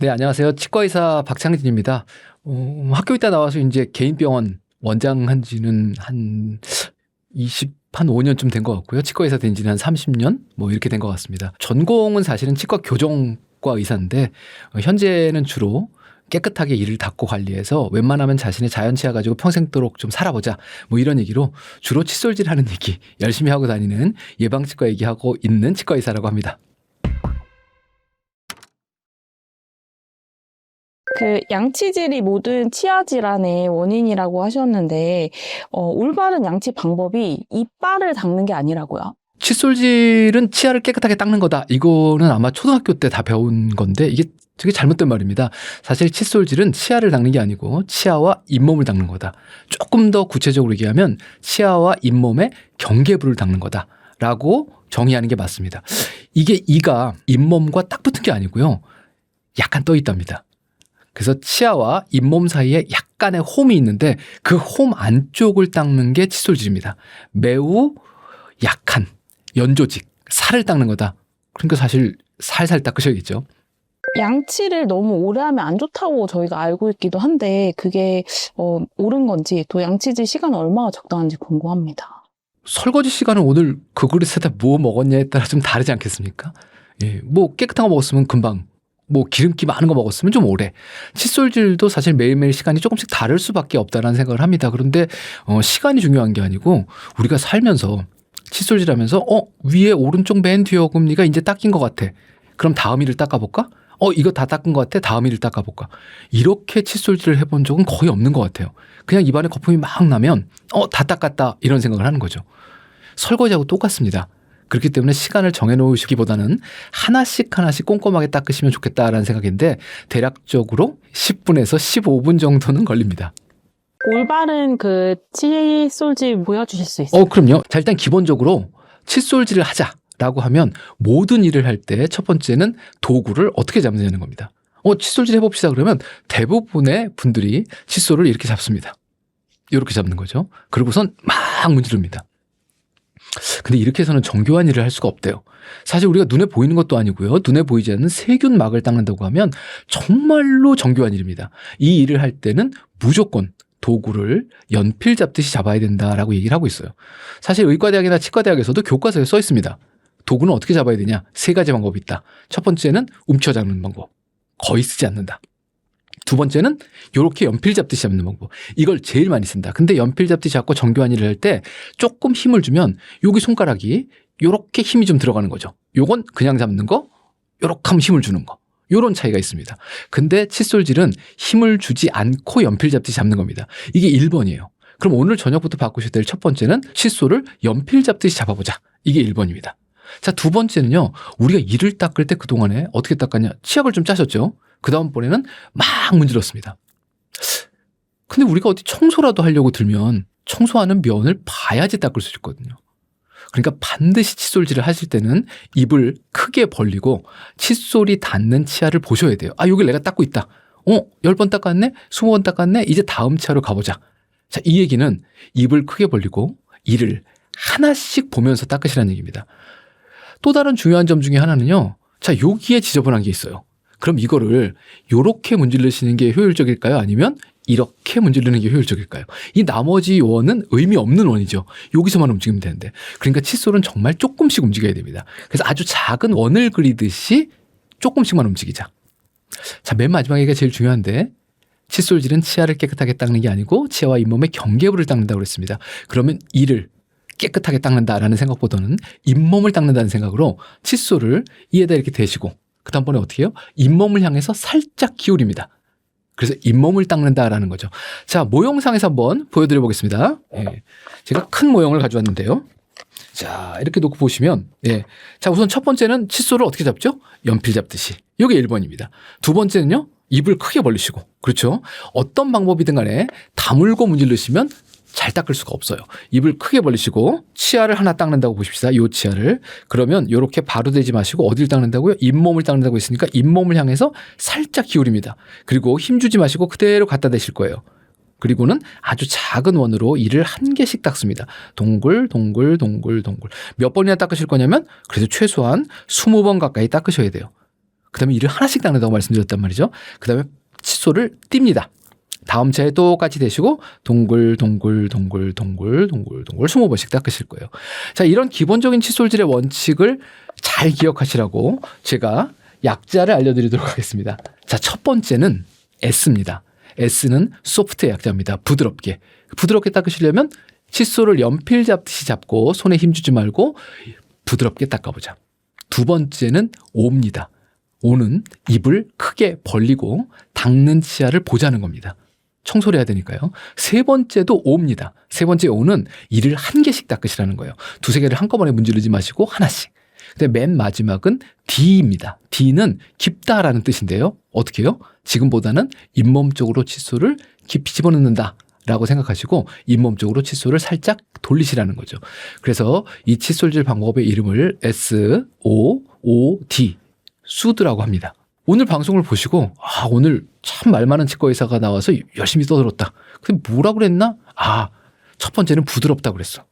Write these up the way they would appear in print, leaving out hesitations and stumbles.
네, 안녕하세요. 치과의사 박창진입니다. 학교 있다 나와서 이제 개인 병원 원장 한 지는 한 5년쯤 된 것 같고요. 치과의사 된 지는 한 30년? 뭐 이렇게 된 것 같습니다. 전공은 사실은 치과 교정과 의사인데, 현재는 주로 깨끗하게 이를 닦고 관리해서 웬만하면 자신의 자연치아 가지고 평생도록 좀 살아보자. 뭐 이런 얘기로 주로 칫솔질 하는 얘기 열심히 하고 다니는 예방치과 얘기하고 있는 치과의사라고 합니다. 양치질이 모든 치아 질환의 원인이라고 하셨는데, 올바른 양치 방법이 이빨을 닦는 게 아니라고요? 칫솔질은 치아를 깨끗하게 닦는 거다. 이거는 아마 초등학교 때 다 배운 건데 이게 되게 잘못된 말입니다. 사실 칫솔질은 치아를 닦는 게 아니고 치아와 잇몸을 닦는 거다. 조금 더 구체적으로 얘기하면 치아와 잇몸의 경계부를 닦는 거다라고 정의하는 게 맞습니다. 이게 이가 잇몸과 딱 붙은 게 아니고요. 약간 떠 있답니다. 그래서 치아와 잇몸 사이에 약간의 홈이 있는데 그 홈 안쪽을 닦는 게 칫솔질입니다. 매우 약한 연조직, 살을 닦는 거다. 그러니까 사실 살살 닦으셔야겠죠. 양치를 너무 오래 하면 안 좋다고 저희가 알고 있기도 한데, 그게 옳은 건지, 또 양치질 시간은 얼마나 적당한지 궁금합니다. 설거지 시간은 오늘 그 그릇에다 뭐 먹었냐에 따라 좀 다르지 않겠습니까? 예, 뭐 깨끗한 거 먹었으면 금방, 뭐 기름기 많은 거 먹었으면 좀 오래. 칫솔질도 사실 매일매일 시간이 조금씩 다를 수밖에 없다는 생각을 합니다. 그런데 시간이 중요한 게 아니고 우리가 살면서 칫솔질하면서 위에 오른쪽 맨 뒤에 어금니가 이제 닦인 것 같아. 그럼 다음 이를 닦아볼까? 이거 다 닦은 것 같아. 다음 이를 닦아볼까? 이렇게 칫솔질을 해본 적은 거의 없는 것 같아요. 그냥 입안에 거품이 막 나면 다 닦았다 이런 생각을 하는 거죠. 설거지하고 똑같습니다. 그렇기 때문에 시간을 정해놓으시기보다는 하나씩 꼼꼼하게 닦으시면 좋겠다라는 생각인데 대략적으로 10분에서 15분 정도는 걸립니다. 올바른 칫솔질 보여주실 수 있어요? 그럼요. 자, 일단 기본적으로 칫솔질을 하자라고 하면 모든 일을 할 때 첫 번째는 도구를 어떻게 잡느냐는 겁니다. 칫솔질 해봅시다 그러면 대부분의 분들이 칫솔을 이렇게 잡습니다. 이렇게 잡는 거죠. 그리고선 막 문지릅니다. 근데 이렇게 해서는 정교한 일을 할 수가 없대요. 사실 우리가 눈에 보이는 것도 아니고요. 눈에 보이지 않는 세균막을 닦는다고 하면 정말로 정교한 일입니다. 이 일을 할 때는 무조건 도구를 연필 잡듯이 잡아야 된다라고 얘기를 하고 있어요. 사실 의과대학이나 치과대학에서도 교과서에 써 있습니다. 도구는 어떻게 잡아야 되냐? 3가지 방법이 있다. 첫 번째는 움켜 잡는 방법. 거의 쓰지 않는다. 두 번째는 이렇게 연필 잡듯이 잡는 방법. 이걸 제일 많이 쓴다. 근데 연필 잡듯이 잡고 정교한 일을 할 때 조금 힘을 주면 여기 손가락이 이렇게 힘이 좀 들어가는 거죠. 요건 그냥 잡는 거, 요렇게 하면 힘을 주는 거. 요런 차이가 있습니다. 근데 칫솔질은 힘을 주지 않고 연필 잡듯이 잡는 겁니다. 이게 1번이에요. 그럼 오늘 저녁부터 바꾸셔야 될 첫 번째는 칫솔을 연필 잡듯이 잡아보자. 이게 1번입니다. 자, 두 번째는요. 우리가 이를 닦을 때 그동안에 어떻게 닦았냐. 치약을 좀 짜셨죠. 그 다음번에는 막 문질렀습니다. 근데 우리가 어디 청소라도 하려고 들면 청소하는 면을 봐야지 닦을 수 있거든요. 그러니까 반드시 칫솔질을 하실 때는 입을 크게 벌리고 칫솔이 닿는 치아를 보셔야 돼요. 여기 내가 닦고 있다. 10번 닦았네? 20번 닦았네? 이제 다음 치아로 가보자. 자, 이 얘기는 입을 크게 벌리고 이를 하나씩 보면서 닦으시라는 얘기입니다. 또 다른 중요한 점 중에 하나는요. 자, 여기에 지저분한 게 있어요. 그럼 이거를 요렇게 문지르시는 게 효율적일까요? 아니면 이렇게 문지르는 게 효율적일까요? 이 나머지 원은 의미 없는 원이죠. 여기서만 움직이면 되는데. 그러니까 칫솔은 정말 조금씩 움직여야 됩니다. 그래서 아주 작은 원을 그리듯이 조금씩만 움직이자. 자, 맨 마지막에가 제일 중요한데 칫솔질은 치아를 깨끗하게 닦는 게 아니고 치아와 잇몸의 경계부를 닦는다고 그랬습니다. 그러면 이를 깨끗하게 닦는다라는 생각보다는 잇몸을 닦는다는 생각으로 칫솔을 이에다 이렇게 대시고 그 다음번에 어떻게 해요? 잇몸을 향해서 살짝 기울입니다. 그래서 잇몸을 닦는다라는 거죠. 자, 모형상에서 한번 보여드려 보겠습니다. 제가 큰 모형을 가져왔는데요. 자, 이렇게 놓고 보시면 자, 우선 첫 번째는 칫솔을 어떻게 잡죠? 연필 잡듯이. 이게 1번입니다. 두 번째는요. 입을 크게 벌리시고. 그렇죠? 어떤 방법이든 간에 다물고 문지르시면 잘 닦을 수가 없어요. 입을 크게 벌리시고 치아를 하나 닦는다고 보십시다. 이 치아를. 그러면 이렇게 바로 대지 마시고 어디를 닦는다고요? 잇몸을 닦는다고 했으니까 잇몸을 향해서 살짝 기울입니다. 그리고 힘주지 마시고 그대로 갖다 대실 거예요. 그리고는 아주 작은 원으로 이를 한 개씩 닦습니다. 동글. 몇 번이나 닦으실 거냐면 그래도 최소한 20번 가까이 닦으셔야 돼요. 그다음에 이를 하나씩 닦는다고 말씀드렸단 말이죠. 그다음에 칫솔을 띱니다. 다음 차에 똑같이 대시고 동글 20번씩 닦으실 거예요. 자, 이런 기본적인 칫솔질의 원칙을 잘 기억하시라고 제가 약자를 알려드리도록 하겠습니다. 자, 첫 번째는 S입니다. S는 소프트의 약자입니다. 부드럽게 닦으시려면 칫솔을 연필 잡듯이 잡고 손에 힘주지 말고 부드럽게 닦아보자. 두 번째는 O입니다. O는 입을 크게 벌리고 닦는 치아를 보자는 겁니다. 청소를 해야 되니까요. 세 번째도 O입니다. 세 번째 O는 이를 한 개씩 닦으시라는 거예요. 두세 개를 한꺼번에 문지르지 마시고 하나씩. 근데 맨 마지막은 D입니다. D는 깊다라는 뜻인데요. 어떻게 해요? 지금보다는 잇몸 쪽으로 칫솔을 깊이 집어넣는다 라고 생각하시고 잇몸 쪽으로 칫솔을 살짝 돌리시라는 거죠. 그래서 이 칫솔질 방법의 이름을 SOOD, 수드라고 합니다. 오늘 방송을 보시고 오늘 참 말 많은 치과의사가 나와서 열심히 떠들었다. 근데 뭐라 그랬나? 첫 번째는 부드럽다고 그랬어.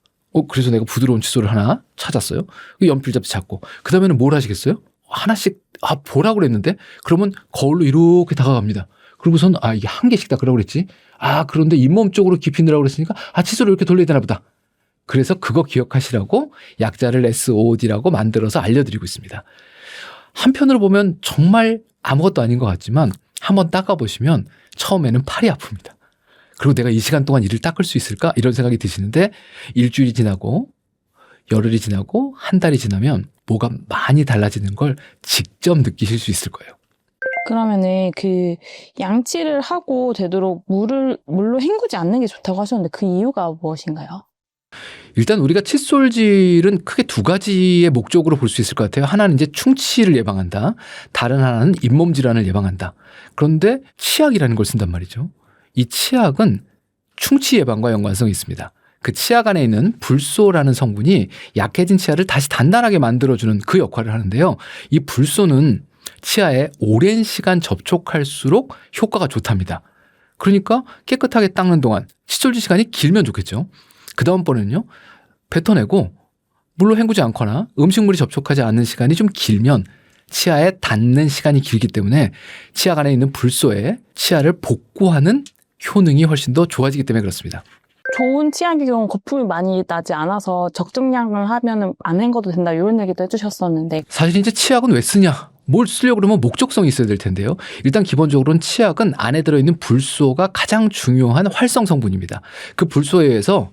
그래서 내가 부드러운 칫솔을 하나 찾았어요. 연필 잡지 찾고. 그 다음에는 뭘 하시겠어요? 하나씩 보라고 그랬는데 그러면 거울로 이렇게 다가갑니다. 그러고선 이게 한 개씩 닦으라고 그랬지. 그런데 잇몸 쪽으로 깊이 넣으라고 그랬으니까 칫솔을 이렇게 돌려야 되나 보다. 그래서 그거 기억하시라고 약자를 SOD라고 만들어서 알려드리고 있습니다. 한편으로 보면 정말 아무것도 아닌 것 같지만 한번 닦아보시면 처음에는 팔이 아픕니다. 그리고 내가 이 시간 동안 이를 닦을 수 있을까? 이런 생각이 드시는데 일주일이 지나고 열흘이 지나고 한 달이 지나면 뭐가 많이 달라지는 걸 직접 느끼실 수 있을 거예요. 그러면은 그 양치를 하고 되도록 물로 헹구지 않는 게 좋다고 하셨는데 그 이유가 무엇인가요? 일단 우리가 칫솔질은 크게 두 가지의 목적으로 볼 수 있을 것 같아요. 하나는 이제 충치를 예방한다. 다른 하나는 잇몸 질환을 예방한다. 그런데 치약이라는 걸 쓴단 말이죠. 이 치약은 충치 예방과 연관성이 있습니다. 그 치약 안에 있는 불소라는 성분이 약해진 치아를 다시 단단하게 만들어주는 그 역할을 하는데요. 이 불소는 치아에 오랜 시간 접촉할수록 효과가 좋답니다. 그러니까 깨끗하게 닦는 동안 칫솔질 시간이 길면 좋겠죠. 그 다음번에는요. 뱉어내고 물로 헹구지 않거나 음식물이 접촉하지 않는 시간이 좀 길면 치아에 닿는 시간이 길기 때문에 치약 안에 있는 불소에 치아를 복구하는 효능이 훨씬 더 좋아지기 때문에 그렇습니다. 좋은 치약의 경우 거품이 많이 나지 않아서 적정량을 하면은 안 헹궈도 된다 이런 얘기도 해주셨었는데 사실 이제 치약은 왜 쓰냐? 뭘 쓰려고 그러면 목적성이 있어야 될 텐데요. 일단 기본적으로는 치약은 안에 들어있는 불소가 가장 중요한 활성 성분입니다. 그 불소에 의해서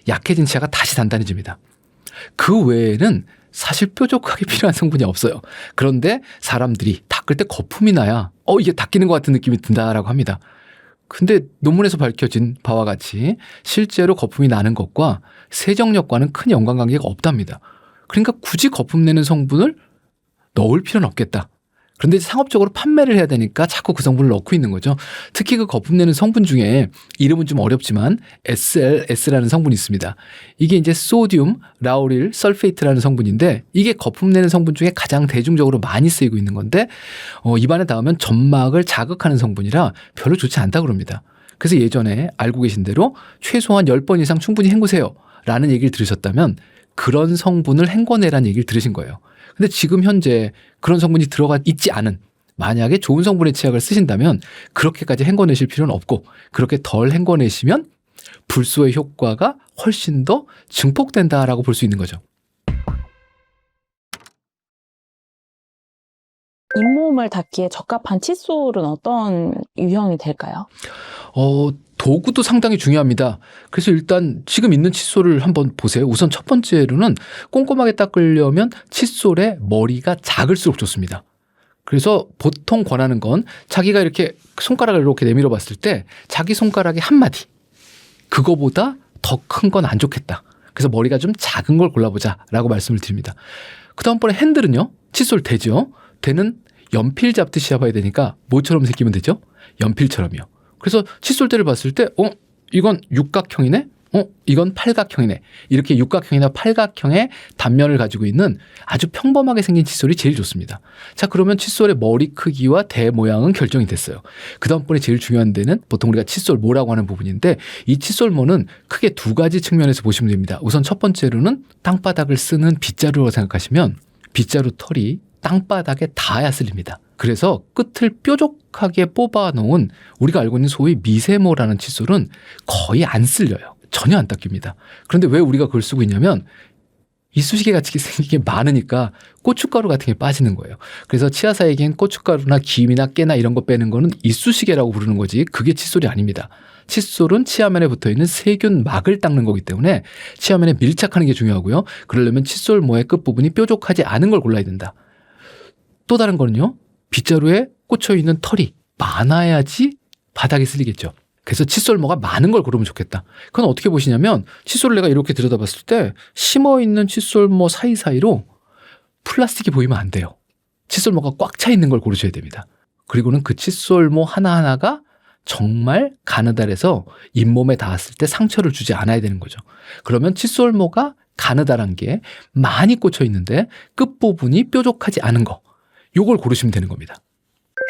약해진 치아가 다시 단단해집니다. 그 외에는 사실 뾰족하게 필요한 성분이 없어요. 그런데 사람들이 닦을 때 거품이 나야 이게 닦이는 것 같은 느낌이 든다라고 합니다. 근데 논문에서 밝혀진 바와 같이 실제로 거품이 나는 것과 세정력과는 큰 연관관계가 없답니다. 그러니까 굳이 거품 내는 성분을 넣을 필요는 없겠다. 그런데 상업적으로 판매를 해야 되니까 자꾸 그 성분을 넣고 있는 거죠. 특히 그 거품 내는 성분 중에 이름은 좀 어렵지만 SLS라는 성분이 있습니다. 이게 이제 소듐 라우릴 설페이트라는 성분인데 이게 거품 내는 성분 중에 가장 대중적으로 많이 쓰이고 있는 건데 입안에 닿으면 점막을 자극하는 성분이라 별로 좋지 않다고 그럽니다. 그래서 예전에 알고 계신 대로 최소한 10번 이상 충분히 헹구세요 라는 얘기를 들으셨다면 그런 성분을 헹궈내라는 얘기를 들으신 거예요. 근데 지금 현재 그런 성분이 들어가 있지 않은 만약에 좋은 성분의 치약을 쓰신다면 그렇게까지 헹궈내실 필요는 없고 그렇게 덜 헹궈내시면 불소의 효과가 훨씬 더 증폭된다라고 볼 수 있는 거죠. 잇몸을 닦기에 적합한 칫솔은 어떤 유형이 될까요? 도구도 상당히 중요합니다. 그래서 일단 지금 있는 칫솔을 한번 보세요. 우선 첫 번째로는 꼼꼼하게 닦으려면 칫솔의 머리가 작을수록 좋습니다. 그래서 보통 권하는 건 자기가 이렇게 손가락을 이렇게 내밀어 봤을 때 자기 손가락의 한 마디 그거보다 더 큰 건 안 좋겠다. 그래서 머리가 좀 작은 걸 골라보자라고 말씀을 드립니다. 그 다음번에 핸들은요. 칫솔 대죠. 대는 연필 잡듯이 잡아야 되니까 뭐처럼 새기면 되죠? 연필처럼요. 그래서 칫솔대를 봤을 때 이건 육각형이네? 이건 팔각형이네. 이렇게 육각형이나 팔각형의 단면을 가지고 있는 아주 평범하게 생긴 칫솔이 제일 좋습니다. 자, 그러면 칫솔의 머리 크기와 대 모양은 결정이 됐어요. 그 다음번에 제일 중요한 데는 보통 우리가 칫솔모라고 하는 부분인데 이 칫솔모는 크게 두 가지 측면에서 보시면 됩니다. 우선 첫 번째로는 땅바닥을 쓰는 빗자루라고 생각하시면 빗자루 털이 땅바닥에 닿아야 쓸립니다. 그래서 끝을 뾰족하게 뽑아놓은 우리가 알고 있는 소위 미세모라는 칫솔은 거의 안 쓸려요. 전혀 안 닦입니다. 그런데 왜 우리가 그걸 쓰고 있냐면 이쑤시개 같이 생긴 게 많으니까 고춧가루 같은 게 빠지는 거예요. 그래서 치아사에겐 고춧가루나 김이나 깨나 이런 거 빼는 거는 이쑤시개라고 부르는 거지 그게 칫솔이 아닙니다. 칫솔은 치아면에 붙어있는 세균막을 닦는 거기 때문에 치아면에 밀착하는 게 중요하고요. 그러려면 칫솔모의 끝부분이 뾰족하지 않은 걸 골라야 된다. 또 다른 거는요. 빗자루에 꽂혀있는 털이 많아야지 바닥에 쓸리겠죠. 그래서 칫솔모가 많은 걸 고르면 좋겠다. 그건 어떻게 보시냐면 칫솔을 내가 이렇게 들여다봤을 때 심어있는 칫솔모 사이사이로 플라스틱이 보이면 안 돼요. 칫솔모가 꽉 차 있는 걸 고르셔야 됩니다. 그리고는 그 칫솔모 하나하나가 정말 가느다래서 잇몸에 닿았을 때 상처를 주지 않아야 되는 거죠. 그러면 칫솔모가 가느다란 게 많이 꽂혀 있는데 끝부분이 뾰족하지 않은 거 요걸 고르시면 되는 겁니다.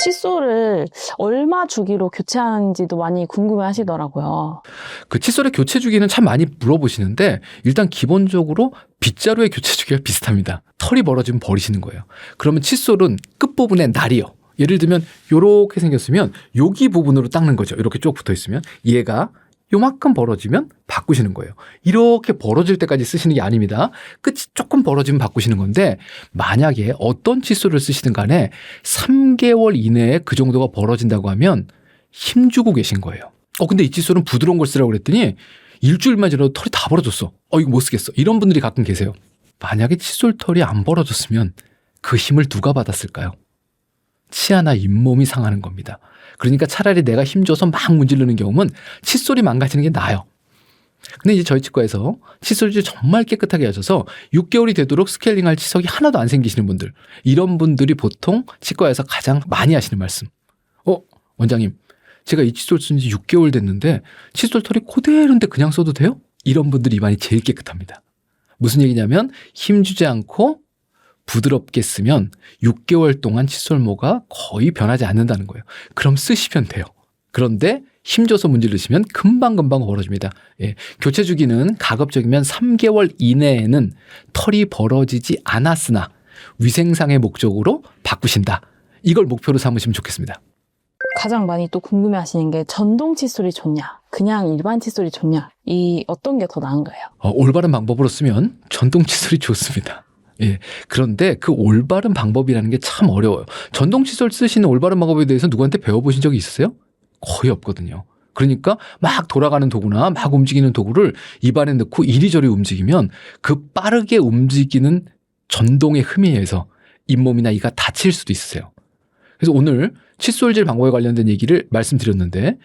칫솔을 얼마 주기로 교체하는지도 많이 궁금해 하시더라고요. 그 칫솔의 교체 주기는 참 많이 물어보시는데 일단 기본적으로 빗자루의 교체 주기가 비슷합니다. 털이 벌어지면 버리시는 거예요. 그러면 칫솔은 끝부분에 날이요. 예를 들면 요렇게 생겼으면 여기 부분으로 닦는 거죠. 이렇게 쭉 붙어 있으면 얘가 요만큼 벌어지면 바꾸시는 거예요. 이렇게 벌어질 때까지 쓰시는 게 아닙니다. 끝이 조금 벌어지면 바꾸시는 건데 만약에 어떤 칫솔을 쓰시든 간에 3개월 이내에 그 정도가 벌어진다고 하면 힘주고 계신 거예요. 근데 이 칫솔은 부드러운 걸 쓰라고 그랬더니 일주일만 지나도 털이 다 벌어졌어. 이거 못 쓰겠어. 이런 분들이 가끔 계세요. 만약에 칫솔 털이 안 벌어졌으면 그 힘을 누가 받았을까요? 치아나 잇몸이 상하는 겁니다. 그러니까 차라리 내가 힘줘서 막 문지르는 경우는 칫솔이 망가지는 게 나아요. 근데 이제 저희 치과에서 칫솔질 정말 깨끗하게 하셔서 6개월이 되도록 스케일링할 치석이 하나도 안 생기시는 분들, 이런 분들이 보통 치과에서 가장 많이 하시는 말씀. 원장님, 제가 이 칫솔 쓴 지 6개월 됐는데 칫솔 털이 그대로인데 그냥 써도 돼요? 이런 분들 입안이 제일 깨끗합니다. 무슨 얘기냐면 힘주지 않고 부드럽게 쓰면 6개월 동안 칫솔모가 거의 변하지 않는다는 거예요. 그럼 쓰시면 돼요. 그런데 힘줘서 문지르시면 금방금방 벌어집니다. 교체 주기는 가급적이면 3개월 이내에는 털이 벌어지지 않았으나 위생상의 목적으로 바꾸신다. 이걸 목표로 삼으시면 좋겠습니다. 가장 많이 또 궁금해 하시는 게 전동 칫솔이 좋냐, 그냥 일반 칫솔이 좋냐, 이 어떤 게 더 나은가요? 올바른 방법으로 쓰면 전동 칫솔이 좋습니다. 그런데 그 올바른 방법이라는 게 참 어려워요. 전동 칫솔 쓰시는 올바른 방법에 대해서 누구한테 배워보신 적이 있으세요? 거의 없거든요. 그러니까 막 돌아가는 도구나 막 움직이는 도구를 입안에 넣고 이리저리 움직이면 그 빠르게 움직이는 전동의 흠에 의해서 잇몸이나 이가 다칠 수도 있으세요. 그래서 오늘 칫솔질 방법에 관련된 얘기를 말씀드렸는데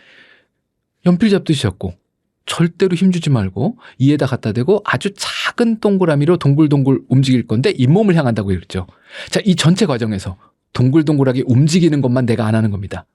연필 잡듯이 잡고 절대로 힘주지 말고 이에다 갖다 대고 아주 작은 동그라미로 동글동글 움직일 건데 잇몸을 향한다고 그랬죠. 자, 이 전체 과정에서 동글동글하게 움직이는 것만 내가 안 하는 겁니다.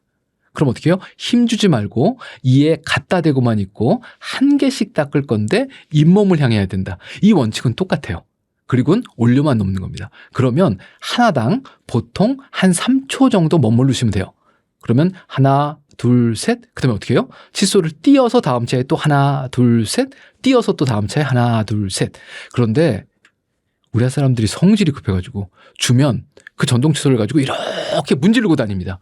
그럼 어떻게 해요? 힘주지 말고 이에 갖다 대고만 있고 한 개씩 닦을 건데 잇몸을 향해야 된다. 이 원칙은 똑같아요. 그리고는 올려만 놓는 겁니다. 그러면 하나당 보통 한 3초 정도 머무르시면 돼요. 그러면 하나, 둘, 셋. 그 다음에 어떻게 해요? 칫솔을 띄어서 다음 차에 또 하나, 둘, 셋. 띄어서 또 다음 차에 하나, 둘, 셋. 그런데 우리나라 사람들이 성질이 급해가지고 주면 그 전동 칫솔을 가지고 이렇게 문지르고 다닙니다.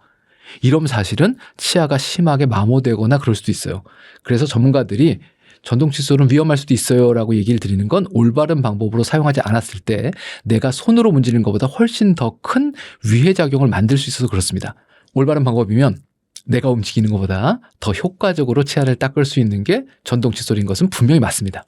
이러면 사실은 치아가 심하게 마모되거나 그럴 수도 있어요. 그래서 전문가들이 전동 칫솔은 위험할 수도 있어요 라고 얘기를 드리는 건 올바른 방법으로 사용하지 않았을 때 내가 손으로 문지르는 것보다 훨씬 더 큰 위해작용을 만들 수 있어서 그렇습니다. 올바른 방법이면 내가 움직이는 것보다 더 효과적으로 치아를 닦을 수 있는 게 전동 칫솔인 것은 분명히 맞습니다.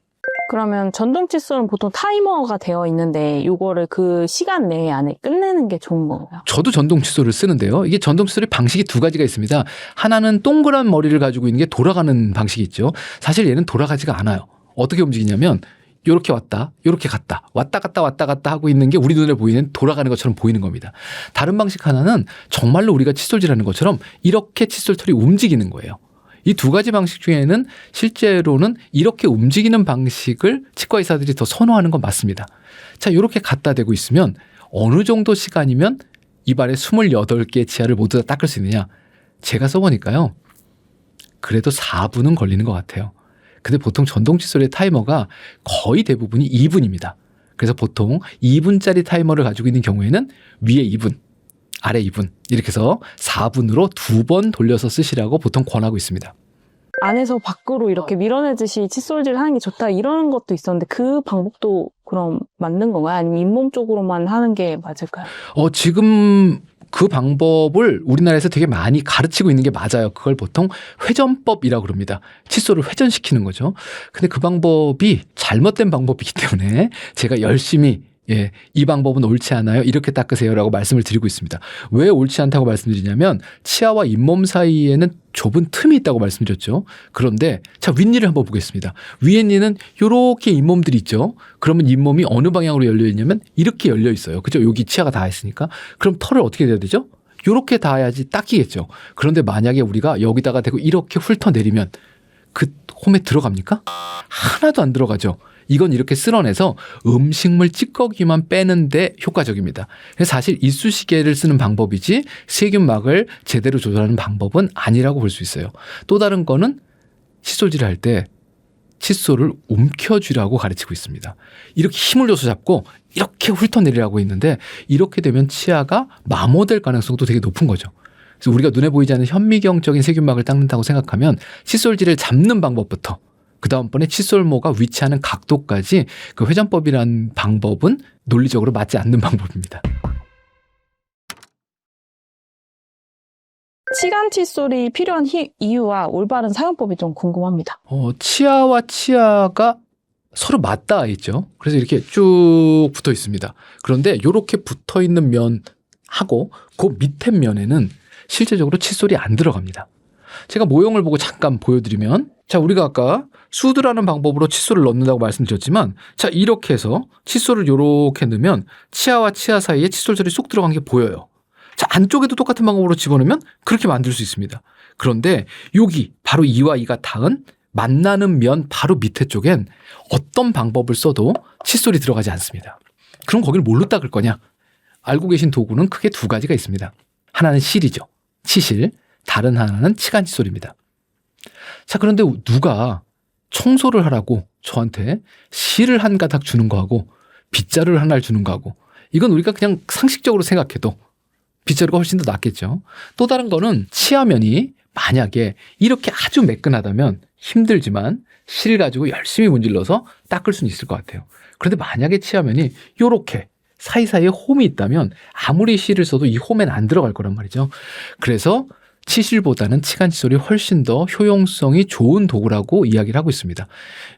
그러면 전동 칫솔은 보통 타이머가 되어 있는데 이거를 그 시간 내에 안에 끝내는 게 좋은 건가요? 저도 전동 칫솔을 쓰는데요. 이게 전동 칫솔의 방식이 두 가지가 있습니다. 하나는 동그란 머리를 가지고 있는 게 돌아가는 방식이 있죠. 사실 얘는 돌아가지가 않아요. 어떻게 움직이냐면 요렇게 왔다, 요렇게 갔다, 왔다 갔다 왔다 갔다 하고 있는 게 우리 눈에 보이는 돌아가는 것처럼 보이는 겁니다. 다른 방식 하나는 정말로 우리가 칫솔질하는 것처럼 이렇게 칫솔털이 움직이는 거예요. 이 두 가지 방식 중에는 실제로는 이렇게 움직이는 방식을 치과 의사들이 더 선호하는 건 맞습니다. 자, 이렇게 갖다 대고 있으면 어느 정도 시간이면 입안에 28개의 치아를 모두 다 닦을 수 있느냐? 제가 써보니까요. 그래도 4분은 걸리는 것 같아요. 근데 보통 전동 칫솔의 타이머가 거의 대부분이 2분입니다. 그래서 보통 2분짜리 타이머를 가지고 있는 경우에는 위에 2분, 아래 2분 이렇게 해서 4분으로 2번 돌려서 쓰시라고 보통 권하고 있습니다. 안에서 밖으로 이렇게 밀어내듯이 칫솔질 하는 게 좋다 이런 것도 있었는데 그 방법도 그럼 맞는 건가요? 아니면 잇몸 쪽으로만 하는 게 맞을까요? 지금 그 방법을 우리나라에서 되게 많이 가르치고 있는 게 맞아요. 그걸 보통 회전법이라고 그럽니다. 칫솔을 회전시키는 거죠. 근데 그 방법이 잘못된 방법이기 때문에 제가 열심히 이 방법은 옳지 않아요. 이렇게 닦으세요라고 말씀을 드리고 있습니다. 왜 옳지 않다고 말씀드리냐면 치아와 잇몸 사이에는 좁은 틈이 있다고 말씀드렸죠. 그런데 자, 윗니를 한번 보겠습니다. 위에니는 이렇게 잇몸들이 있죠. 그러면 잇몸이 어느 방향으로 열려 있냐면 이렇게 열려 있어요. 그죠? 여기 치아가 닿아 있으니까. 그럼 털을 어떻게 해야 되죠? 이렇게 닿아야지 닦이겠죠. 그런데 만약에 우리가 여기다가 대고 이렇게 훑어내리면 그 홈에 들어갑니까? 하나도 안 들어가죠. 이건 이렇게 쓸어내서 음식물 찌꺼기만 빼는데 효과적입니다. 그래서 사실 이쑤시개를 쓰는 방법이지 세균막을 제대로 조절하는 방법은 아니라고 볼 수 있어요. 또 다른 거는 칫솔질을 할 때 칫솔을 움켜쥐라고 가르치고 있습니다. 이렇게 힘을 줘서 잡고 이렇게 훑어내리라고 있는데 이렇게 되면 치아가 마모될 가능성도 되게 높은 거죠. 그래서 우리가 눈에 보이지 않는 현미경적인 세균막을 닦는다고 생각하면 칫솔질을 잡는 방법부터 그 다음번에 칫솔모가 위치하는 각도까지 그 회전법이라는 방법은 논리적으로 맞지 않는 방법입니다. 치간 칫솔이 필요한 이유와 올바른 사용법이 좀 궁금합니다. 치아와 치아가 서로 맞닿아 있죠. 그래서 이렇게 쭉 붙어 있습니다. 그런데 이렇게 붙어 있는 면하고 그 밑에 면에는 실제적으로 칫솔이 안 들어갑니다. 제가 모형을 보고 잠깐 보여드리면 자, 우리가 아까 수드라는 방법으로 칫솔을 넣는다고 말씀드렸지만 자, 이렇게 해서 칫솔을 이렇게 넣으면 치아와 치아 사이에 칫솔질이 쏙 들어간 게 보여요. 자, 안쪽에도 똑같은 방법으로 집어넣으면 그렇게 만들 수 있습니다. 그런데 여기 바로 이와 이가 닿은 만나는 면 바로 밑에 쪽엔 어떤 방법을 써도 칫솔이 들어가지 않습니다. 그럼 거기를 뭘로 닦을 거냐? 알고 계신 도구는 크게 두 가지가 있습니다. 하나는 실이죠. 치실. 다른 하나는 치간 칫솔입니다. 자, 그런데 누가 청소를 하라고 저한테 실을 한 가닥 주는 거하고 빗자루를 하나를 주는 거하고 이건 우리가 그냥 상식적으로 생각해도 빗자루가 훨씬 더 낫겠죠. 또 다른 거는 치아면이 만약에 이렇게 아주 매끈하다면 힘들지만 실 가지고 열심히 문질러서 닦을 수는 있을 것 같아요. 그런데 만약에 치아면이 이렇게 사이사이에 홈이 있다면 아무리 실을 써도 이 홈엔 안 들어갈 거란 말이죠. 그래서 치실보다는 치간 칫솔이 훨씬 더 효용성이 좋은 도구라고 이야기를 하고 있습니다.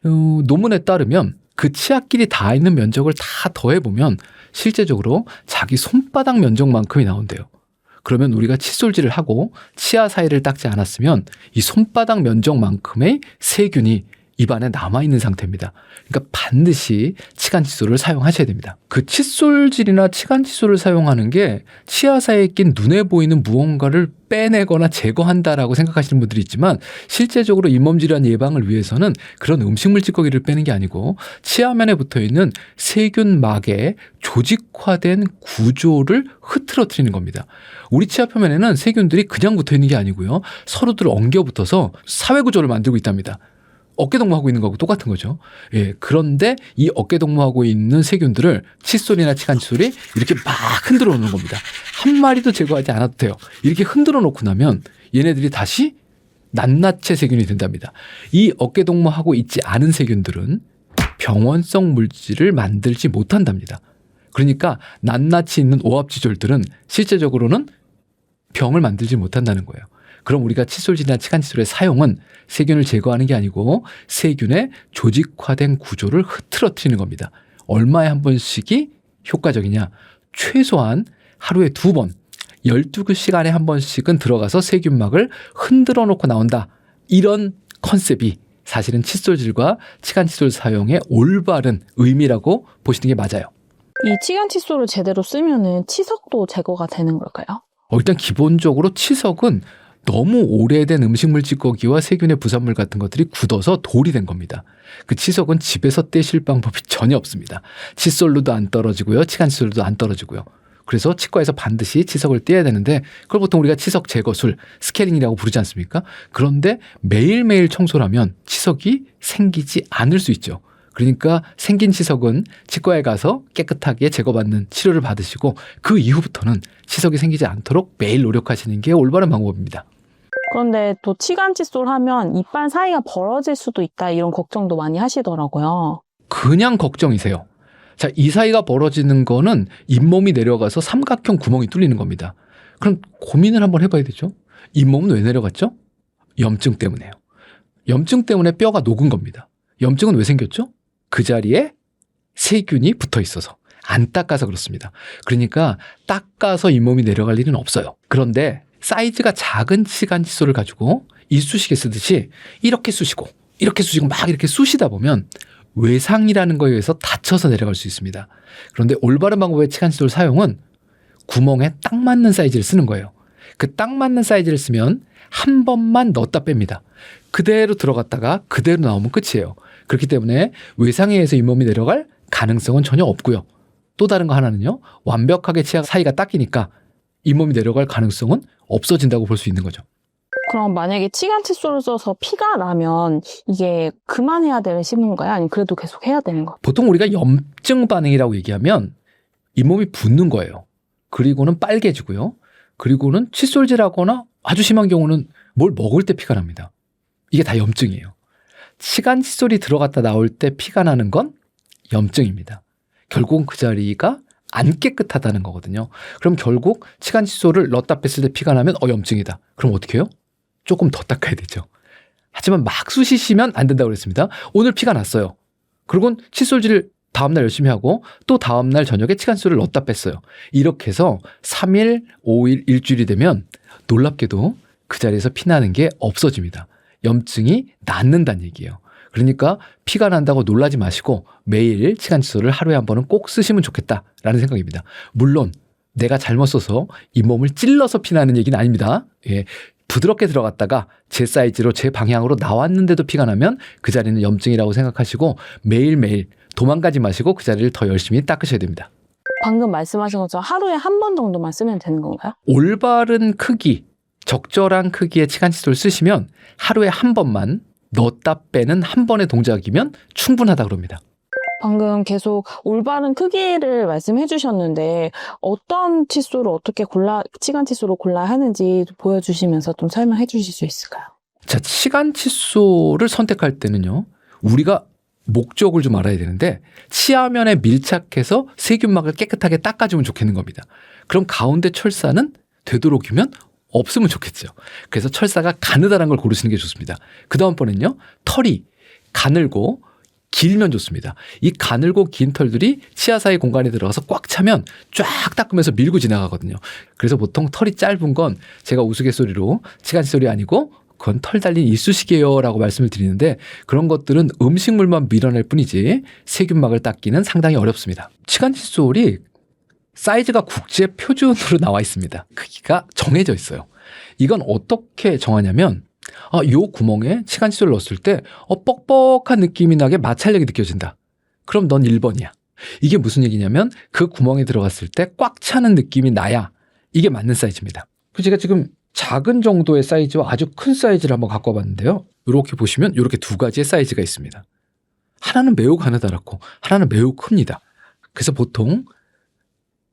논문에 따르면 그 치아끼리 닿아 있는 면적을 다 더해보면 실제적으로 자기 손바닥 면적만큼이 나온대요. 그러면 우리가 칫솔질을 하고 치아 사이를 닦지 않았으면 이 손바닥 면적만큼의 세균이 입안에 남아있는 상태입니다. 그러니까 반드시 치간 칫솔을 사용하셔야 됩니다. 그 칫솔질이나 치간 칫솔을 사용하는 게 치아 사이에 낀 눈에 보이는 무언가를 빼내거나 제거한다라고 생각하시는 분들이 있지만 실제적으로 잇몸 질환 예방을 위해서는 그런 음식물 찌꺼기를 빼는 게 아니고 치아면에 붙어있는 세균막의 조직화된 구조를 흐트러뜨리는 겁니다. 우리 치아 표면에는 세균들이 그냥 붙어있는 게 아니고요. 서로들 엉겨 붙어서 사회구조를 만들고 있답니다. 어깨동무하고 있는 거하고 똑같은 거죠. 예, 그런데 이 어깨동무하고 있는 세균들을 칫솔이나 치간 칫솔이 이렇게 막 흔들어 놓는 겁니다. 한 마리도 제거하지 않아도 돼요. 이렇게 흔들어 놓고 나면 얘네들이 다시 낱낱이 세균이 된답니다. 이 어깨동무하고 있지 않은 세균들은 병원성 물질을 만들지 못한답니다. 그러니까 낱낱이 있는 오합지졸들은 실제적으로는 병을 만들지 못한다는 거예요. 그럼 우리가 칫솔질이나 치간 칫솔의 사용은 세균을 제거하는 게 아니고 세균의 조직화된 구조를 흐트러뜨리는 겁니다. 얼마에 한 번씩이 효과적이냐? 최소한 하루에 2번, 12시간에 한 번씩은 들어가서 세균막을 흔들어 놓고 나온다. 이런 컨셉이 사실은 칫솔질과 치간 칫솔 사용의 올바른 의미라고 보시는 게 맞아요. 이 치간 칫솔을 제대로 쓰면은 치석도 제거가 되는 걸까요? 일단 기본적으로 치석은 너무 오래된 음식물 찌꺼기와 세균의 부산물 같은 것들이 굳어서 돌이 된 겁니다. 그 치석은 집에서 떼실 방법이 전혀 없습니다. 칫솔로도 안 떨어지고요. 치간 칫솔로도 안 떨어지고요. 그래서 치과에서 반드시 치석을 떼야 되는데 그걸 보통 우리가 치석 제거술, 스케일링이라고 부르지 않습니까? 그런데 매일매일 청소를 하면 치석이 생기지 않을 수 있죠. 그러니까 생긴 치석은 치과에 가서 깨끗하게 제거받는 치료를 받으시고 그 이후부터는 치석이 생기지 않도록 매일 노력하시는 게 올바른 방법입니다. 그런데 또 치간 칫솔 하면 이빨 사이가 벌어질 수도 있다 이런 걱정도 많이 하시더라고요. 그냥 걱정이세요. 자, 이 사이가 벌어지는 거는 잇몸이 내려가서 삼각형 구멍이 뚫리는 겁니다. 그럼 고민을 한번 해봐야 되죠. 잇몸은 왜 내려갔죠? 염증 때문에요. 염증 때문에 뼈가 녹은 겁니다. 염증은 왜 생겼죠? 그 자리에 세균이 붙어 있어서 안 닦아서 그렇습니다. 그러니까 닦아서 잇몸이 내려갈 일은 없어요. 그런데 사이즈가 작은 치간 칫솔을 가지고 이쑤시개 쓰듯이 이렇게 쑤시고 이렇게 쑤시고 막 이렇게 쑤시다 보면 외상이라는 거에 의해서 다쳐서 내려갈 수 있습니다. 그런데 올바른 방법의 치간 칫솔 사용은 구멍에 딱 맞는 사이즈를 쓰는 거예요. 그 딱 맞는 사이즈를 쓰면 한 번만 넣었다 뺍니다. 그대로 들어갔다가 그대로 나오면 끝이에요. 그렇기 때문에 외상에 의해서 잇몸이 내려갈 가능성은 전혀 없고요. 또 다른 거 하나는요. 완벽하게 치아 사이가 닦이니까 잇몸이 내려갈 가능성은 없어진다고 볼 수 있는 거죠. 그럼 만약에 치간 칫솔을 써서 피가 나면 이게 그만해야 되는 신문가요? 아니면 그래도 계속 해야 되는 거? 보통 우리가 염증 반응이라고 얘기하면 잇몸이 붓는 거예요. 그리고는 빨개지고요. 그리고는 칫솔질하거나 아주 심한 경우는 뭘 먹을 때 피가 납니다. 이게 다 염증이에요. 치간 칫솔이 들어갔다 나올 때 피가 나는 건 염증입니다. 결국은 그 자리가 안 깨끗하다는 거거든요. 그럼 결국 치간 칫솔을 넣었다 뺐을 때 피가 나면 염증이다. 그럼 어떻게 해요? 조금 더 닦아야 되죠. 하지만 막 쑤시시면 안 된다고 그랬습니다. 오늘 피가 났어요. 그리고는 칫솔질을 다음날 열심히 하고 또 다음날 저녁에 치간 칫솔을 넣었다 뺐어요. 이렇게 해서 3일, 5일, 일주일이 되면 놀랍게도 그 자리에서 피 나는 게 없어집니다. 염증이 낫는다는 얘기예요. 그러니까 피가 난다고 놀라지 마시고 매일 치간 칫솔을 하루에 한 번은 꼭 쓰시면 좋겠다라는 생각입니다. 물론 내가 잘못 써서 잇몸을 찔러서 피 나는 얘기는 아닙니다. 예, 부드럽게 들어갔다가 제 사이즈로 제 방향으로 나왔는데도 피가 나면 그 자리는 염증이라고 생각하시고 매일매일 도망가지 마시고 그 자리를 더 열심히 닦으셔야 됩니다. 방금 말씀하신 것처럼 하루에 한 번 정도만 쓰면 되는 건가요? 올바른 크기, 적절한 크기의 치간 칫솔 쓰시면 하루에 한 번만 넣었다 빼는 한 번의 동작이면 충분하다 그럽니다. 방금 계속 올바른 크기를 말씀해 주셨는데 어떤 칫솔을 어떻게 치간 칫솔을 골라야 하는지 보여주시면서 좀 설명해 주실 수 있을까요? 자, 치간 칫솔을 선택할 때는요. 우리가 목적을 좀 알아야 되는데 치아면에 밀착해서 세균막을 깨끗하게 닦아주면 좋겠는 겁니다. 그럼 가운데 철사는 되도록이면 없으면 좋겠죠. 그래서 철사가 가느다란 걸 고르시는 게 좋습니다. 그 다음번엔요. 털이 가늘고 길면 좋습니다. 이 가늘고 긴 털들이 치아 사이 공간에 들어가서 꽉 차면 쫙 닦으면서 밀고 지나가거든요. 그래서 보통 털이 짧은 건 제가 우스갯소리로 치간 칫솔이 아니고 그건 털 달린 이쑤시개요 라고 말씀을 드리는데 그런 것들은 음식물만 밀어낼 뿐이지 세균막을 닦기는 상당히 어렵습니다. 치간 칫솔이 사이즈가 국제 표준으로 나와 있습니다. 크기가 정해져 있어요. 이건 어떻게 정하냐면 요 구멍에 치간 칫솔을 넣었을 때 뻑뻑한 느낌이 나게 마찰력이 느껴진다. 그럼 넌 1번이야. 이게 무슨 얘기냐면 그 구멍에 들어갔을 때 꽉 차는 느낌이 나야 이게 맞는 사이즈입니다. 제가 지금 작은 정도의 사이즈와 아주 큰 사이즈를 한번 갖고 와봤는데요. 이렇게 보시면 이렇게 두 가지의 사이즈가 있습니다. 하나는 매우 가느다랗고 하나는 매우 큽니다. 그래서 보통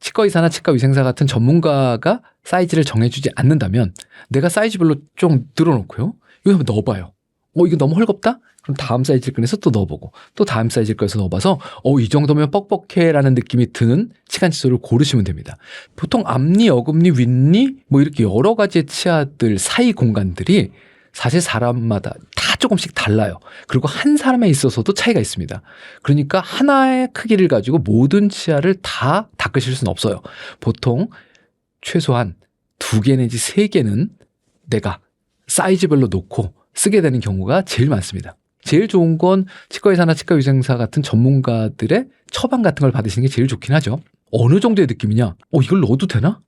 치과의사나 치과위생사 같은 전문가가 사이즈를 정해주지 않는다면 내가 사이즈별로 좀 늘어놓고요. 이거 한번 넣어봐요. 이거 너무 헐겁다? 그럼 다음 사이즈를 꺼내서 또 넣어보고 또 다음 사이즈를 꺼내서 넣어봐서 이 정도면 뻑뻑해라는 느낌이 드는 치간 칫솔을 고르시면 됩니다. 보통 앞니, 어금니, 윗니 뭐 이렇게 여러 가지의 치아들 사이 공간들이 사실 사람마다 다 조금씩 달라요. 그리고 한 사람에 있어서도 차이가 있습니다. 그러니까 하나의 크기를 가지고 모든 치아를 다 닦으실 수는 없어요. 보통 최소한 2개 내지 3개는 내가 사이즈별로 놓고 쓰게 되는 경우가 제일 많습니다. 제일 좋은 건 치과의사나 치과위생사 같은 전문가들의 처방 같은 걸 받으시는 게 제일 좋긴 하죠. 어느 정도의 느낌이냐? 이걸 넣어도 되나?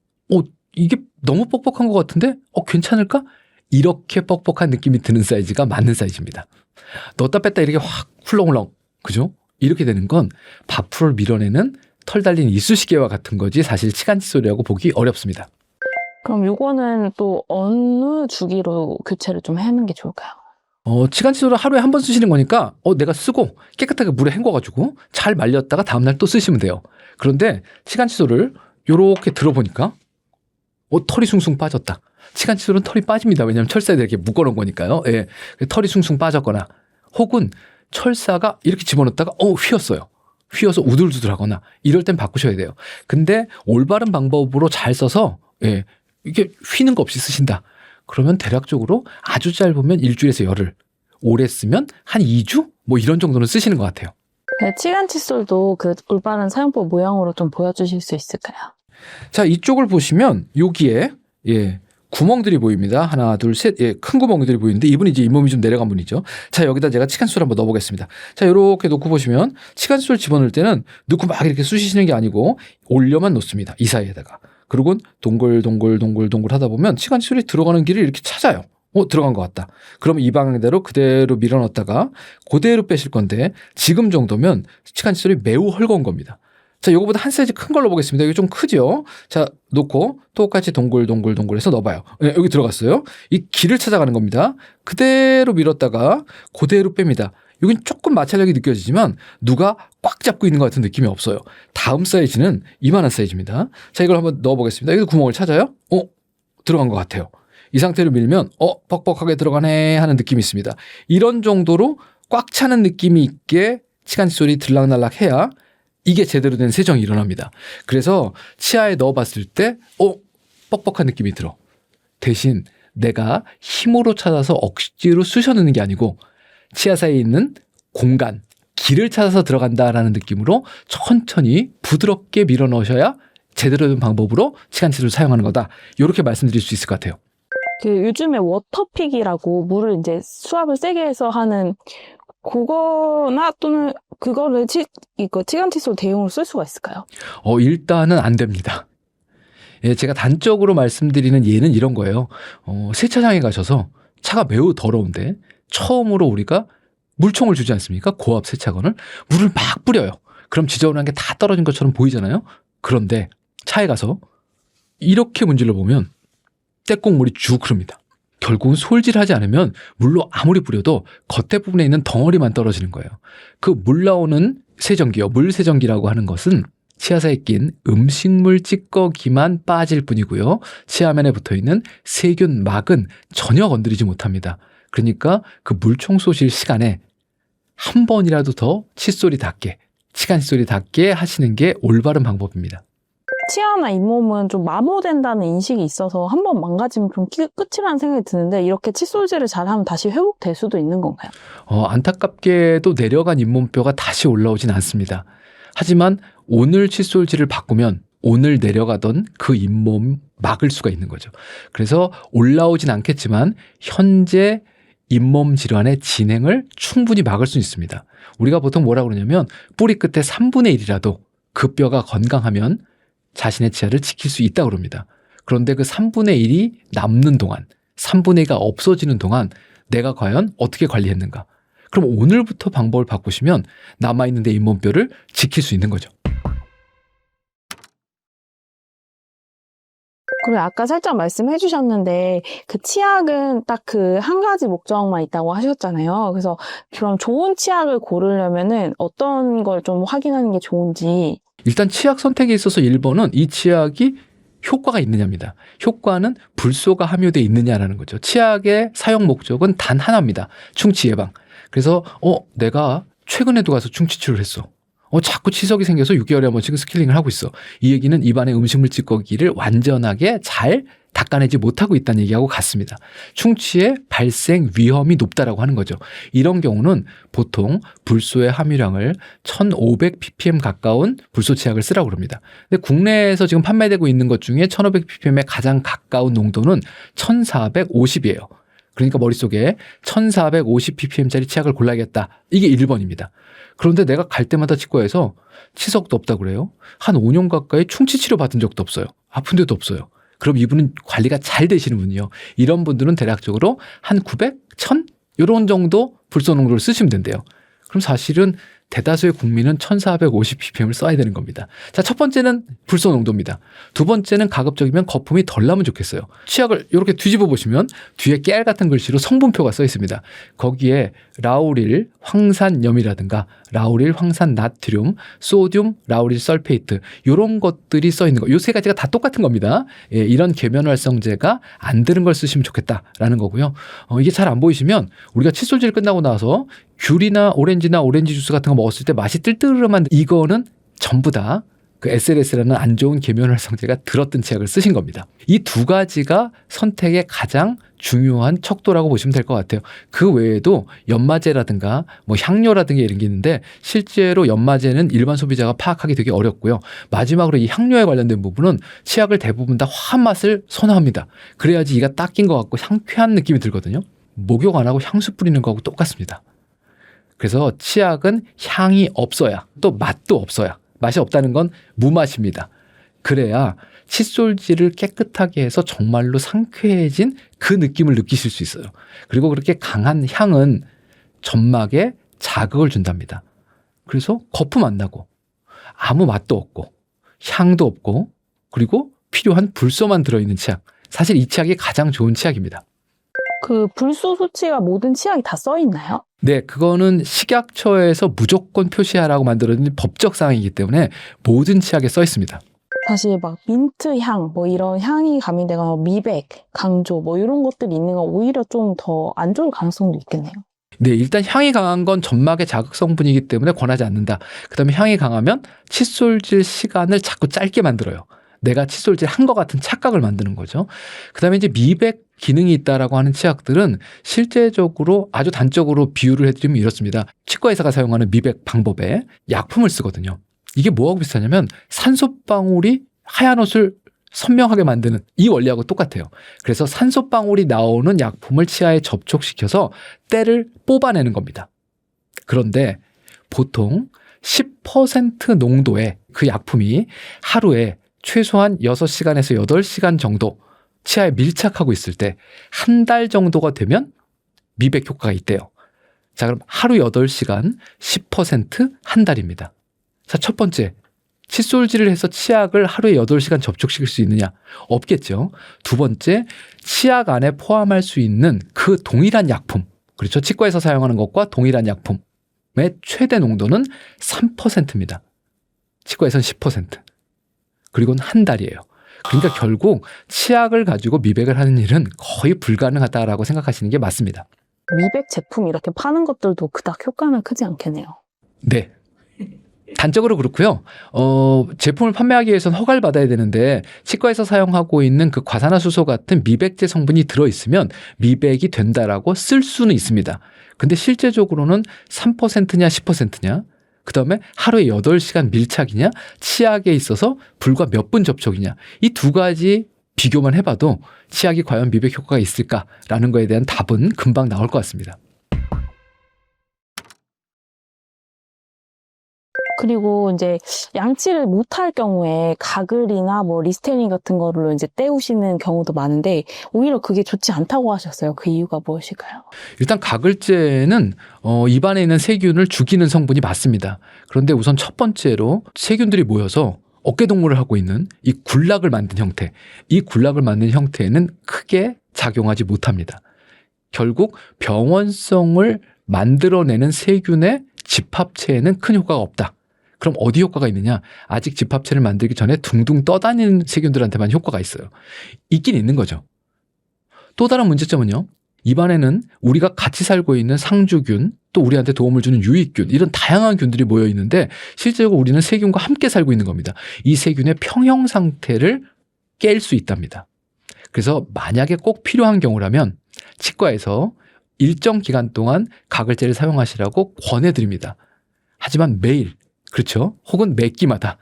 이게 너무 뻑뻑한 것 같은데? 괜찮을까? 이렇게 뻑뻑한 느낌이 드는 사이즈가 맞는 사이즈입니다. 넣었다 뺐다 이렇게 확 훌렁훌렁, 그죠? 이렇게 되는 건 밥풀을 밀어내는 털 달린 이쑤시개와 같은 거지 사실 치간 칫솔이라고 보기 어렵습니다. 그럼 요거는 또 어느 주기로 교체를 좀 하는 게 좋을까요? 치간 칫솔을 하루에 한 번 쓰시는 거니까 내가 쓰고 깨끗하게 물에 헹궈가지고 잘 말렸다가 다음날 또 쓰시면 돼요. 그런데 치간 칫솔을 요렇게 들어보니까 털이 숭숭 빠졌다. 치간 칫솔은 털이 빠집니다. 왜냐하면 철사에 이렇게 묶어놓은 거니까요. 예, 털이 숭숭 빠졌거나 혹은 철사가 이렇게 집어넣었다가 휘었어요. 휘어서 우들두들하거나 이럴 땐 바꾸셔야 돼요. 근데 올바른 방법으로 잘 써서 이게 휘는 거 없이 쓰신다. 그러면 대략적으로 아주 짧으면 일주일에서 열흘, 오래 쓰면 한 2주? 뭐 이런 정도는 쓰시는 것 같아요. 네, 치간 칫솔도 그 올바른 사용법 모양으로 좀 보여주실 수 있을까요? 자, 이쪽을 보시면 여기에 구멍들이 보입니다. 하나, 둘, 셋. 큰 구멍들이 보이는데 이분이 이제 잇몸이 좀 내려간 분이죠. 자, 여기다 제가 치간 칫솔 한번 넣어보겠습니다. 자, 이렇게 놓고 보시면 치간 칫솔 집어넣을 때는 넣고 막 이렇게 쑤시시는 게 아니고 올려만 놓습니다. 이 사이에다가. 그리고 동글동글 하다 보면 치간 칫솔이 들어가는 길을 이렇게 찾아요. 들어간 것 같다. 그러면 이 방향대로 그대로 밀어넣었다가 그대로 빼실 건데 지금 정도면 치간 칫솔이 매우 헐거운 겁니다. 자, 이거보다 한 사이즈 큰 걸로 보겠습니다. 이게 좀 크죠? 자, 놓고 똑같이 동글동글해서 넣어봐요. 여기 들어갔어요. 이 길을 찾아가는 겁니다. 그대로 밀었다가 그대로 뺍니다. 여긴 조금 마찰력이 느껴지지만 누가 꽉 잡고 있는 것 같은 느낌이 없어요. 다음 사이즈는 이만한 사이즈입니다. 자, 이걸 한번 넣어보겠습니다. 여기도 구멍을 찾아요. 들어간 것 같아요. 이 상태로 밀면 뻑뻑하게 들어가네 하는 느낌이 있습니다. 이런 정도로 꽉 차는 느낌이 있게 치간 칫솔이 들락날락 해야 이게 제대로 된 세정이 일어납니다. 그래서 치아에 넣어봤을 때 뻑뻑한 느낌이 들어. 대신 내가 힘으로 찾아서 억지로 쑤셔 넣는 게 아니고 치아 사이에 있는 공간, 길을 찾아서 들어간다라는 느낌으로 천천히 부드럽게 밀어 넣으셔야 제대로 된 방법으로 치간 칫솔을 사용하는 거다. 이렇게 말씀드릴 수 있을 것 같아요. 요즘에 워터픽이라고 물을 이제 수압을 세게 해서 하는 그거나 또는 그거를 치간 칫솔 대용으로 쓸 수가 있을까요? 일단은 안 됩니다. 제가 단적으로 말씀드리는 예는 이런 거예요. 세차장에 가셔서 차가 매우 더러운데 처음으로 우리가 물총을 주지 않습니까? 고압 세차건을. 물을 막 뿌려요. 그럼 지저분한 게 다 떨어진 것처럼 보이잖아요. 그런데 차에 가서 이렇게 문질러 보면 떼국물이 쭉 흐릅니다. 결국은 솔질하지 않으면 물로 아무리 뿌려도 겉에 부분에 있는 덩어리만 떨어지는 거예요. 그 물 나오는 세정기요. 물 세정기라고 하는 것은 치아사에 낀 음식물 찌꺼기만 빠질 뿐이고요. 치아면에 붙어있는 세균, 막은 전혀 건드리지 못합니다. 그러니까 그 물청소실 시간에 한 번이라도 더 칫솔이 닿게, 치간 칫솔이 닿게 하시는 게 올바른 방법입니다. 치아나 잇몸은 좀 마모된다는 인식이 있어서 한번 망가지면 좀 끝이라는 생각이 드는데 이렇게 칫솔질을 잘하면 다시 회복될 수도 있는 건가요? 안타깝게도 내려간 잇몸뼈가 다시 올라오진 않습니다. 하지만 오늘 칫솔질을 바꾸면 오늘 내려가던 그 잇몸 막을 수가 있는 거죠. 그래서 올라오진 않겠지만 현재 잇몸 질환의 진행을 충분히 막을 수 있습니다. 우리가 보통 뭐라고 그러냐면 뿌리 끝에 3분의 1이라도 그 뼈가 건강하면 자신의 치아를 지킬 수 있다고 그럽니다. 그런데 그 3분의 1이 남는 동안, 3분의 2가 없어지는 동안 내가 과연 어떻게 관리했는가? 그럼 오늘부터 방법을 바꾸시면 남아있는 내 잇몸뼈를 지킬 수 있는 거죠. 그리고 아까 살짝 말씀해 주셨는데 그 치약은 딱 그 한 가지 목적만 있다고 하셨잖아요. 그래서 그럼 좋은 치약을 고르려면은 어떤 걸 좀 확인하는 게 좋은지. 일단 치약 선택에 있어서 1번은 이 치약이 효과가 있느냐입니다. 효과는 불소가 함유되어 있느냐라는 거죠. 치약의 사용 목적은 단 하나입니다. 충치 예방. 그래서 내가 최근에도 가서 충치 치료를 했어. 자꾸 치석이 생겨서 6개월에 한 번씩 스케일링을 하고 있어. 이 얘기는 입안의 음식물 찌꺼기를 완전하게 잘 닦아내지 못하고 있다는 얘기하고 같습니다. 충치의 발생 위험이 높다라고 하는 거죠. 이런 경우는 보통 불소의 함유량을 1500ppm 가까운 불소 치약을 쓰라고 그럽니다. 근데 국내에서 지금 판매되고 있는 것 중에 1500ppm에 가장 가까운 농도는 1450이에요. 그러니까 머릿속에 1450ppm짜리 치약을 골라야겠다. 이게 1번입니다. 그런데 내가 갈 때마다 치과에서 치석도 없다고 그래요. 한 5년 가까이 충치 치료 받은 적도 없어요. 아픈 데도 없어요. 그럼 이분은 관리가 잘 되시는 분이요. 이런 분들은 대략적으로 한 900, 1000 이런 정도 불소 농도를 쓰시면 된대요. 그럼 사실은 대다수의 국민은 1450ppm을 써야 되는 겁니다. 자, 첫 번째는 불소 농도입니다. 두 번째는 가급적이면 거품이 덜 나면 좋겠어요. 치약을 이렇게 뒤집어 보시면 뒤에 깨알 같은 글씨로 성분표가 써 있습니다. 거기에 라우릴 황산염이라든가 라우릴 황산나트륨, 소듐 라우릴 설페이트 이런 것들이 써 있는 거. 요 세 가지가 다 똑같은 겁니다. 예, 이런 계면활성제가 안 드는 걸 쓰시면 좋겠다라는 거고요. 이게 잘 안 보이시면 우리가 칫솔질 끝나고 나서 귤이나 오렌지나 오렌지 주스 같은 거 먹었을 때 맛이 뜰뜰한 이거는 전부 다 그 SLS라는 안 좋은 계면활성제가 들었던 치약을 쓰신 겁니다. 이 두 가지가 선택의 가장 중요한 척도라고 보시면 될 것 같아요. 그 외에도 연마제라든가 뭐 향료라든가 이런 게 있는데 실제로 연마제는 일반 소비자가 파악하기 되게 어렵고요. 마지막으로 이 향료에 관련된 부분은 치약을 대부분 다 화한 맛을 선호합니다. 그래야지 이가 딱 낀 것 같고 상쾌한 느낌이 들거든요. 목욕 안 하고 향수 뿌리는 거하고 똑같습니다. 그래서 치약은 향이 없어야 또 맛도 없어야 맛이 없다는 건 무맛입니다. 그래야 칫솔질을 깨끗하게 해서 정말로 상쾌해진 그 느낌을 느끼실 수 있어요. 그리고 그렇게 강한 향은 점막에 자극을 준답니다. 그래서 거품 안 나고 아무 맛도 없고 향도 없고 그리고 필요한 불소만 들어있는 치약. 사실 이 치약이 가장 좋은 치약입니다. 그 불소 수치가 모든 치약이 다 써 있나요? 네, 그거는 식약처에서 무조건 표시하라고 만들어진 법적 사항이기 때문에 모든 치약에 써 있습니다. 사실 막 민트 향, 뭐 이런 향이 가미되거나 미백, 강조 뭐 이런 것들이 있는 건 오히려 좀 더 안 좋을 가능성도 있겠네요. 네, 일단 향이 강한 건 점막의 자극 성분이기 때문에 권하지 않는다. 그다음에 향이 강하면 칫솔질 시간을 자꾸 짧게 만들어요. 내가 칫솔질 한 것 같은 착각을 만드는 거죠. 그다음에 이제 미백 기능이 있다라고 하는 치약들은 실제적으로 아주 단적으로 비유를 해드리면 이렇습니다. 치과의사가 사용하는 미백 방법에 약품을 쓰거든요. 이게 뭐하고 비슷하냐면 산소방울이 하얀 옷을 선명하게 만드는 이 원리하고 똑같아요. 그래서 산소방울이 나오는 약품을 치아에 접촉시켜서 때를 뽑아내는 겁니다. 그런데 보통 10% 농도의 그 약품이 하루에 최소한 6시간에서 8시간 정도 치아에 밀착하고 있을 때 한 달 정도가 되면 미백 효과가 있대요. 자, 그럼 하루 8시간 10% 한 달입니다. 자, 첫 번째, 칫솔질을 해서 치약을 하루에 8시간 접촉시킬 수 있느냐? 없겠죠. 두 번째, 치약 안에 포함할 수 있는 그 동일한 약품, 그렇죠? 치과에서 사용하는 것과 동일한 약품의 최대 농도는 3%입니다. 치과에서는 10%. 그리고는 한 달이에요. 그러니까 결국 치약을 가지고 미백을 하는 일은 거의 불가능하다라고 생각하시는 게 맞습니다. 미백 제품 이렇게 파는 것들도 그닥 효과는 크지 않겠네요. 네. 단적으로 그렇고요. 제품을 판매하기 위해서는 허가를 받아야 되는데 치과에서 사용하고 있는 그 과산화수소 같은 미백제 성분이 들어있으면 미백이 된다라고 쓸 수는 있습니다. 근데 실제적으로는 3%냐 10%냐 그 다음에 하루에 8시간 밀착이냐 치약에 있어서 불과 몇 분 접촉이냐 이 두 가지 비교만 해봐도 치약이 과연 미백 효과가 있을까라는 거에 대한 답은 금방 나올 것 같습니다. 그리고 이제 양치를 못할 경우에 가글이나 뭐 리스테린 같은 거로 이제 때우시는 경우도 많은데 오히려 그게 좋지 않다고 하셨어요. 그 이유가 무엇일까요? 일단 가글제는 입안에 있는 세균을 죽이는 성분이 맞습니다. 그런데 우선 첫 번째로 세균들이 모여서 어깨동무를 하고 있는 이 굴락을 만든 형태, 이 굴락을 만든 형태에는 크게 작용하지 못합니다. 결국 병원성을 만들어내는 세균의 집합체에는 큰 효과가 없다. 그럼 어디 효과가 있느냐? 아직 집합체를 만들기 전에 둥둥 떠다니는 세균들한테만 효과가 있어요. 있긴 있는 거죠. 또 다른 문제점은요. 입안에는 우리가 같이 살고 있는 상주균, 또 우리한테 도움을 주는 유익균, 이런 다양한 균들이 모여 있는데 실제로 우리는 세균과 함께 살고 있는 겁니다. 이 세균의 평형 상태를 깰 수 있답니다. 그래서 만약에 꼭 필요한 경우라면 치과에서 일정 기간 동안 가글제를 사용하시라고 권해드립니다. 하지만 매일, 그렇죠? 혹은 매 끼마다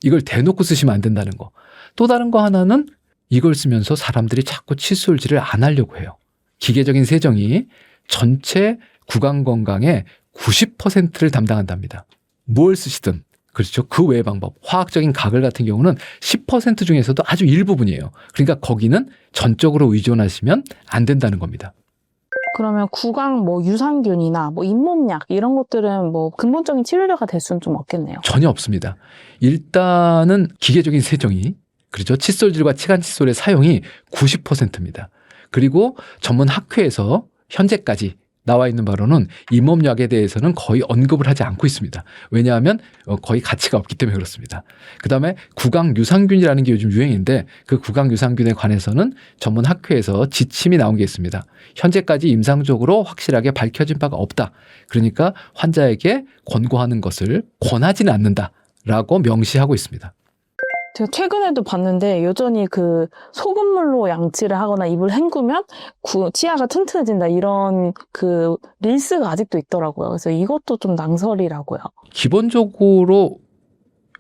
이걸 대놓고 쓰시면 안 된다는 거. 또 다른 거 하나는 이걸 쓰면서 사람들이 자꾸 칫솔질을 안 하려고 해요. 기계적인 세정이 전체 구강 건강의 90%를 담당한답니다. 뭘 쓰시든 그렇죠. 그 외의 방법. 화학적인 가글 같은 경우는 10% 중에서도 아주 일부분이에요. 그러니까 거기는 전적으로 의존하시면 안 된다는 겁니다. 그러면 구강 뭐 유산균이나 뭐 잇몸약 이런 것들은 뭐 근본적인 치료제가 될 수는 좀 없겠네요. 전혀 없습니다. 일단은 기계적인 세정이, 그렇죠. 칫솔질과 치간 칫솔의 사용이 90%입니다. 그리고 전문 학회에서 현재까지 나와 있는 바로는 잇몸약에 대해서는 거의 언급을 하지 않고 있습니다. 왜냐하면 거의 가치가 없기 때문에 그렇습니다. 그다음에 구강 유산균이라는 게 요즘 유행인데 그 구강 유산균에 관해서는 전문 학회에서 지침이 나온 게 있습니다. 현재까지 임상적으로 확실하게 밝혀진 바가 없다. 그러니까 환자에게 권고하는 것을 권하지는 않는다라고 명시하고 있습니다. 제가 최근에도 봤는데 여전히 그 소금물로 양치를 하거나 입을 헹구면 치아가 튼튼해진다 이런 그 릴스가 아직도 있더라고요. 그래서 이것도 좀 낭설이라고요. 기본적으로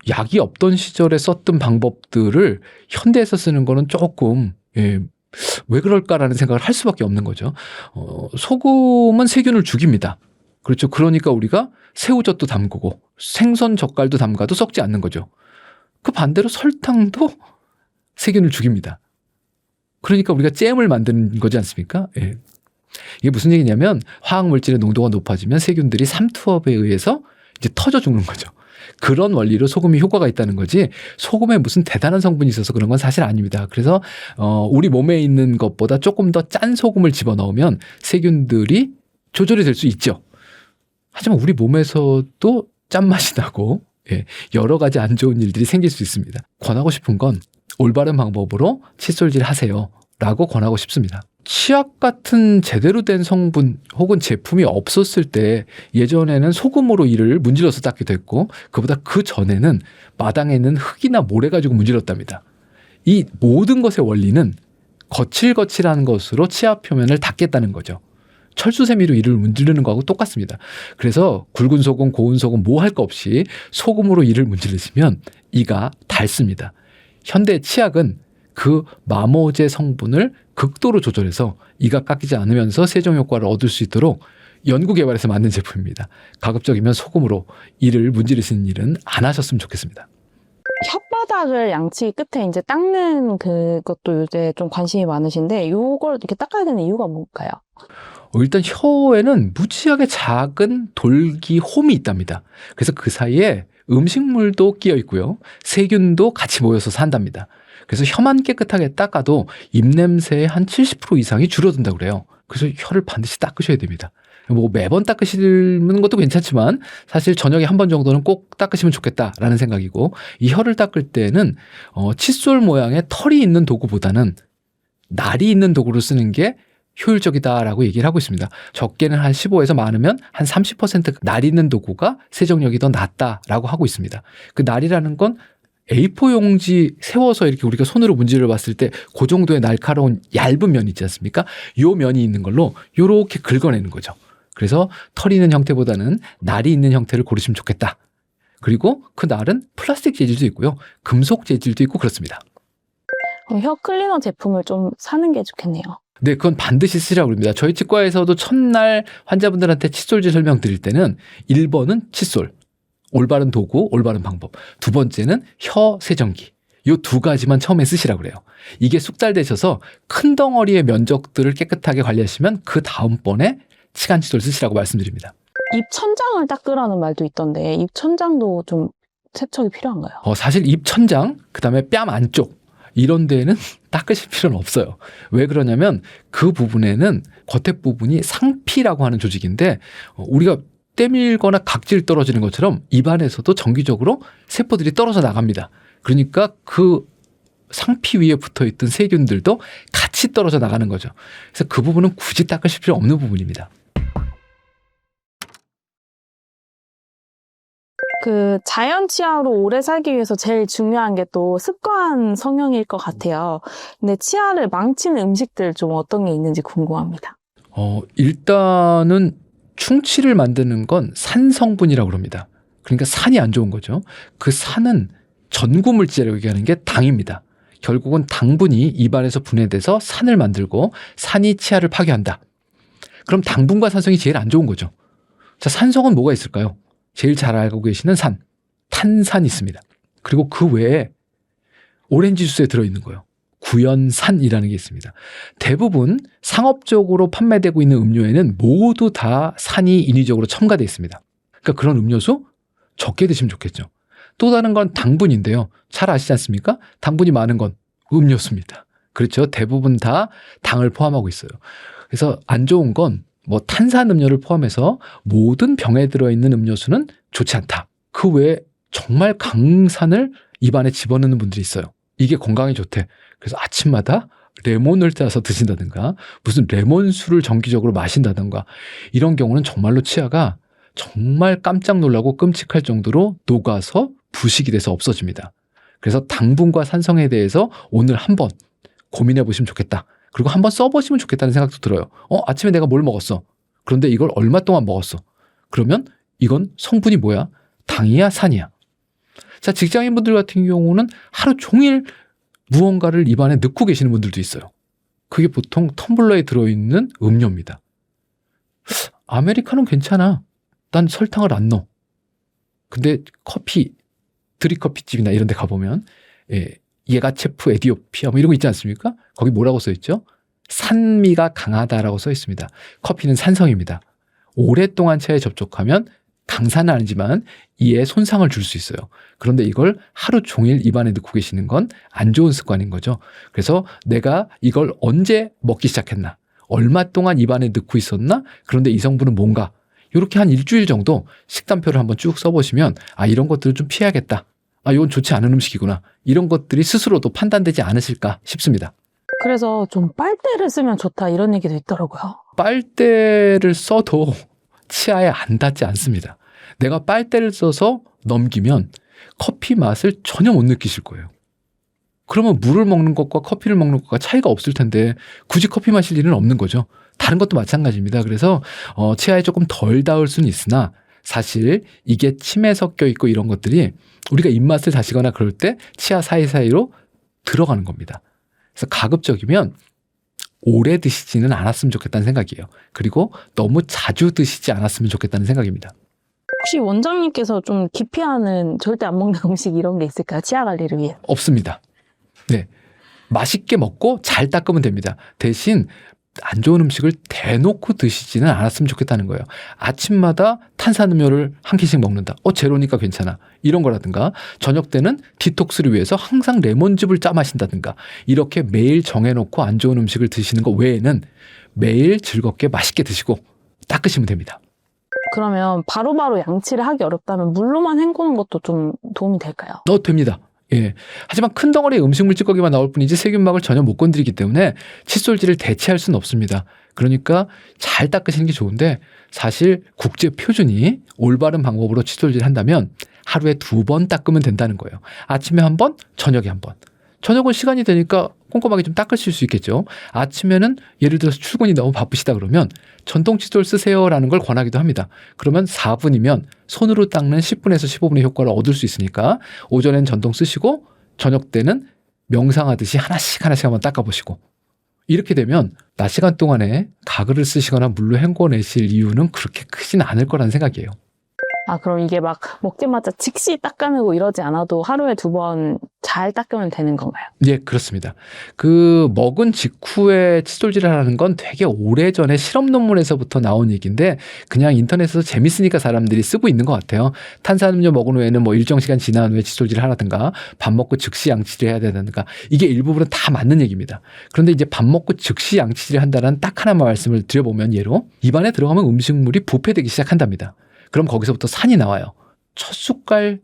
약이 없던 시절에 썼던 방법들을 현대에서 쓰는 거는 조금 왜 그럴까라는 생각을 할 수밖에 없는 거죠. 소금은 세균을 죽입니다. 그렇죠. 그러니까 우리가 새우젓도 담그고 생선 젓갈도 담가도 썩지 않는 거죠. 그 반대로 설탕도 세균을 죽입니다. 그러니까 우리가 잼을 만드는 거지 않습니까? 예. 이게 무슨 얘기냐면 화학물질의 농도가 높아지면 세균들이 삼투압에 의해서 이제 터져 죽는 거죠. 그런 원리로 소금이 효과가 있다는 거지 소금에 무슨 대단한 성분이 있어서 그런 건 사실 아닙니다. 그래서 우리 몸에 있는 것보다 조금 더 짠 소금을 집어넣으면 세균들이 조절이 될 수 있죠. 하지만 우리 몸에서도 짠맛이 나고 여러 가지 안 좋은 일들이 생길 수 있습니다. 권하고 싶은 건 올바른 방법으로 칫솔질 하세요 라고 권하고 싶습니다. 치약 같은 제대로 된 성분 혹은 제품이 없었을 때 예전에는 소금으로 이를 문질러서 닦기도 했고 그보다 그 전에는 마당에 있는 흙이나 모래 가지고 문질렀답니다. 이 모든 것의 원리는 거칠거칠한 것으로 치아 표면을 닦겠다는 거죠. 철수세미로 이를 문지르는 거하고 똑같습니다. 그래서 굵은 소금, 고운 소금 뭐 할 거 없이 소금으로 이를 문지르시면 이가 닳습니다. 현대 치약은 그 마모제 성분을 극도로 조절해서 이가 깎이지 않으면서 세정 효과를 얻을 수 있도록 연구 개발해서 만든 제품입니다. 가급적이면 소금으로 이를 문지르시는 일은 안 하셨으면 좋겠습니다. 혓바닥을 양치 끝에 이제 닦는 그것도 요새 좀 관심이 많으신데 요걸 이렇게 닦아야 되는 이유가 뭘까요? 일단 혀에는 무지하게 작은 돌기 홈이 있답니다. 그래서 그 사이에 음식물도 끼어 있고요. 세균도 같이 모여서 산답니다. 그래서 혀만 깨끗하게 닦아도 입냄새의 한 70% 이상이 줄어든다고 그래요. 그래서 혀를 반드시 닦으셔야 됩니다. 뭐 매번 닦으시는 것도 괜찮지만 사실 저녁에 한 번 정도는 꼭 닦으시면 좋겠다라는 생각이고 이 혀를 닦을 때는 칫솔 모양의 털이 있는 도구보다는 날이 있는 도구를 쓰는 게 효율적이다라고 얘기를 하고 있습니다. 적게는 한 15에서 많으면 한 30% 날 있는 도구가 세정력이 더 낫다라고 하고 있습니다. 그 날이라는 건 A4 용지 세워서 이렇게 우리가 손으로 문질러 봤을 때 그 정도의 날카로운 얇은 면 있지 않습니까? 요 면이 있는 걸로 요렇게 긁어내는 거죠. 그래서 털이 있는 형태보다는 날이 있는 형태를 고르시면 좋겠다. 그리고 그 날은 플라스틱 재질도 있고요. 금속 재질도 있고 그렇습니다. 그럼 혀 클리너 제품을 좀 사는 게 좋겠네요. 네, 그건 반드시 쓰라고 합니다. 저희 치과에서도 첫날 환자분들한테 칫솔질 설명드릴 때는 1번은 칫솔, 올바른 도구, 올바른 방법. 2번째는 혀 세정기. 요 2가지만 처음에 쓰시라고 그래요. 이게 숙달되셔서 큰 덩어리의 면적들을 깨끗하게 관리하시면 그 다음번에 치간 칫솔 쓰시라고 말씀드립니다. 입 천장을 닦으라는 말도 있던데 입 천장도 좀 세척이 필요한가요? 사실 입 천장, 그다음에 뺨 안쪽 이런 데는 닦으실 필요는 없어요. 왜 그러냐면 그 부분에는 겉에 부분이 상피라고 하는 조직인데 우리가 때밀거나 각질 떨어지는 것처럼 입안에서도 정기적으로 세포들이 떨어져 나갑니다. 그러니까 그 상피 위에 붙어있던 세균들도 같이 떨어져 나가는 거죠. 그래서 그 부분은 굳이 닦으실 필요 없는 부분입니다. 그 자연 치아로 오래 살기 위해서 제일 중요한 게 또 습관 성형일 것 같아요. 근데 치아를 망치는 음식들 좀 어떤 게 있는지 궁금합니다. 일단은 충치를 만드는 건 산 성분이라고 합니다. 그러니까 산이 안 좋은 거죠. 그 산은 전구물질이라고 얘기하는 게 당입니다. 결국은 당분이 입안에서 분해돼서 산을 만들고 산이 치아를 파괴한다. 그럼 당분과 산성이 제일 안 좋은 거죠. 자, 산성은 뭐가 있을까요? 제일 잘 알고 계시는 산, 탄산이 있습니다. 그리고 그 외에 오렌지 주스에 들어있는 거예요. 구연산이라는 게 있습니다. 대부분 상업적으로 판매되고 있는 음료에는 모두 다 산이 인위적으로 첨가되어 있습니다. 그러니까 그런 음료수 적게 드시면 좋겠죠. 또 다른 건 당분인데요. 잘 아시지 않습니까? 당분이 많은 건 음료수입니다. 그렇죠. 대부분 다 당을 포함하고 있어요. 그래서 안 좋은 건 뭐 탄산음료를 포함해서 모든 병에 들어있는 음료수는 좋지 않다. 그 외에 정말 강산을 입안에 집어넣는 분들이 있어요. 이게 건강에 좋대. 그래서 아침마다 레몬을 짜서 드신다든가 무슨 레몬수를 정기적으로 마신다든가 이런 경우는 정말로 치아가 정말 깜짝 놀라고 끔찍할 정도로 녹아서 부식이 돼서 없어집니다. 그래서 당분과 산성에 대해서 오늘 한번 고민해 보시면 좋겠다. 그리고 한번 써보시면 좋겠다는 생각도 들어요. 아침에 내가 뭘 먹었어? 그런데 이걸 얼마 동안 먹었어? 그러면 이건 성분이 뭐야? 당이야, 산이야? 자, 직장인분들 같은 경우는 하루 종일 무언가를 입안에 넣고 계시는 분들도 있어요. 그게 보통 텀블러에 들어있는 음료입니다. 아메리카노는 괜찮아. 난 설탕을 안 넣어. 근데 드립커피집이나 이런 데 가보면 예가체프 에디오피아 뭐 이런 거 있지 않습니까? 거기 뭐라고 써있죠? 산미가 강하다라고 써있습니다. 커피는 산성입니다. 오랫동안 차에 접촉하면 강산은 아니지만 이에 손상을 줄 수 있어요. 그런데 이걸 하루 종일 입안에 넣고 계시는 건 안 좋은 습관인 거죠. 그래서 내가 이걸 언제 먹기 시작했나? 얼마 동안 입안에 넣고 있었나? 그런데 이 성분은 뭔가? 이렇게 한 일주일 정도 식단표를 한번 쭉 써보시면 이런 것들을 좀 피해야겠다. 이건 좋지 않은 음식이구나. 이런 것들이 스스로도 판단되지 않으실까 싶습니다. 그래서 좀 빨대를 쓰면 좋다 이런 얘기도 있더라고요. 빨대를 써도 치아에 안 닿지 않습니다. 내가 빨대를 써서 넘기면 커피 맛을 전혀 못 느끼실 거예요. 그러면 물을 먹는 것과 커피를 먹는 것과 차이가 없을 텐데 굳이 커피 마실 일은 없는 거죠. 다른 것도 마찬가지입니다. 그래서 치아에 조금 덜 닿을 수는 있으나 사실 이게 침에 섞여 있고 이런 것들이 우리가 입맛을 다시거나 그럴 때 치아 사이사이로 들어가는 겁니다. 그래서 가급적이면 오래 드시지는 않았으면 좋겠다는 생각이에요. 그리고 너무 자주 드시지 않았으면 좋겠다는 생각입니다. 혹시 원장님께서 좀 기피하는 절대 안 먹는 음식 이런 게 있을까요? 치아 관리를 위해. 없습니다. 네, 맛있게 먹고 잘 닦으면 됩니다. 대신 안 좋은 음식을 대놓고 드시지는 않았으면 좋겠다는 거예요. 아침마다 탄산음료를 한 캔씩 먹는다. 제로니까 괜찮아. 이런 거라든가 저녁 때는 디톡스를 위해서 항상 레몬즙을 짜 마신다든가 이렇게 매일 정해놓고 안 좋은 음식을 드시는 것 외에는 매일 즐겁게 맛있게 드시고 닦으시면 됩니다. 그러면 바로바로 양치를 하기 어렵다면 물로만 헹구는 것도 좀 도움이 될까요? 됩니다. 예. 하지만 큰 덩어리의 음식물 찌꺼기만 나올 뿐이지 세균막을 전혀 못 건드리기 때문에 칫솔질을 대체할 수는 없습니다. 그러니까 잘 닦으시는 게 좋은데 사실 국제 표준이 올바른 방법으로 칫솔질 한다면 하루에 2번 닦으면 된다는 거예요. 아침에 1번, 저녁에 1번. 저녁은 시간이 되니까 꼼꼼하게 좀 닦으실 수 있겠죠. 아침에는 예를 들어서 출근이 너무 바쁘시다 그러면 전동 칫솔 쓰세요라는 걸 권하기도 합니다. 그러면 4분이면 손으로 닦는 10분에서 15분의 효과를 얻을 수 있으니까 오전엔 전동 쓰시고 저녁 때는 명상하듯이 하나씩 한번 닦아보시고 이렇게 되면 낮 시간 동안에 가글을 쓰시거나 물로 헹궈내실 이유는 그렇게 크진 않을 거라는 생각이에요. 그럼 이게 막 먹자마자 즉시 닦아내고 이러지 않아도 하루에 2번 잘 닦으면 되는 건가요? 예, 그렇습니다. 먹은 직후에 칫솔질을 하는 건 되게 오래전에 실험 논문에서부터 나온 얘기인데 그냥 인터넷에서 재밌으니까 사람들이 쓰고 있는 것 같아요. 탄산음료 먹은 후에는 뭐 일정 시간 지난 후에 칫솔질을 하라든가 밥 먹고 즉시 양치를 해야 되든가 이게 일부분은 다 맞는 얘기입니다. 그런데 이제 밥 먹고 즉시 양치를 한다는 딱 하나만 말씀을 드려보면 예로 입안에 들어가면 음식물이 부패되기 시작한답니다. 그럼 거기서부터 산이 나와요. 첫 숟갈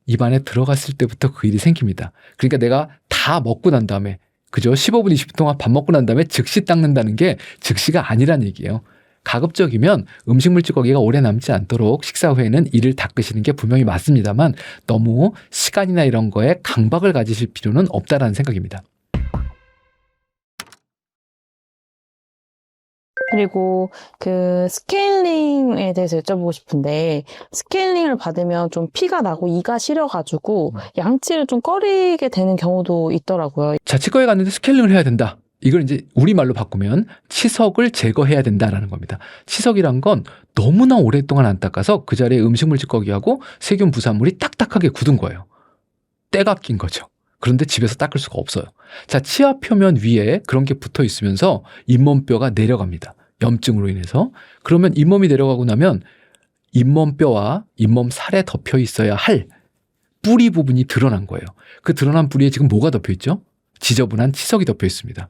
입안에 들어갔을 때부터 그 일이 생깁니다. 그러니까 내가 다 먹고 난 다음에 그죠? 15분, 20분 동안 밥 먹고 난 다음에 즉시 닦는다는 게 즉시가 아니란 얘기예요. 가급적이면 음식물 찌꺼기가 오래 남지 않도록 식사 후에는 이를 닦으시는 게 분명히 맞습니다만 너무 시간이나 이런 거에 강박을 가지실 필요는 없다라는 생각입니다. 그리고 스케일링에 대해서 여쭤보고 싶은데 스케일링을 받으면 좀 피가 나고 이가 시려가지고 양치를 좀 꺼리게 되는 경우도 있더라고요. 자, 치과에 갔는데 스케일링을 해야 된다. 이걸 이제 우리말로 바꾸면 치석을 제거해야 된다라는 겁니다. 치석이란 건 너무나 오랫동안 안 닦아서 그 자리에 음식물 찌꺼기하고 세균 부산물이 딱딱하게 굳은 거예요. 때가 낀 거죠. 그런데 집에서 닦을 수가 없어요. 자, 치아 표면 위에 그런 게 붙어 있으면서 잇몸뼈가 내려갑니다. 염증으로 인해서. 그러면 잇몸이 내려가고 나면 잇몸뼈와 잇몸살에 덮여 있어야 할 뿌리 부분이 드러난 거예요. 그 드러난 뿌리에 지금 뭐가 덮여 있죠? 지저분한 치석이 덮여 있습니다.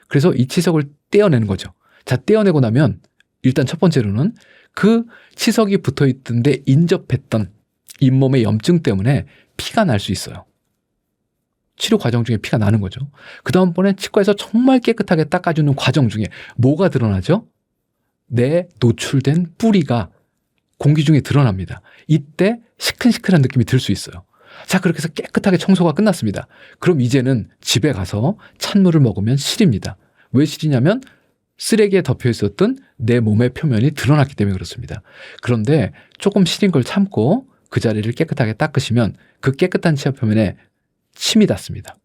그래서 이 치석을 떼어내는 거죠. 자, 떼어내고 나면 일단 첫 번째로는 그 치석이 붙어 있던데 인접했던 잇몸의 염증 때문에 피가 날 수 있어요. 치료 과정 중에 피가 나는 거죠. 그 다음번에 치과에서 정말 깨끗하게 닦아주는 과정 중에 뭐가 드러나죠? 내 노출된 뿌리가 공기 중에 드러납니다. 이때 시큰시큰한 느낌이 들 수 있어요. 자, 그렇게 해서 깨끗하게 청소가 끝났습니다. 그럼 이제는 집에 가서 찬물을 먹으면 실입니다. 왜 실이냐면 쓰레기에 덮여 있었던 내 몸의 표면이 드러났기 때문에 그렇습니다. 그런데 조금 시린 걸 참고 그 자리를 깨끗하게 닦으시면 그 깨끗한 치아 표면에 침이 닿습니다.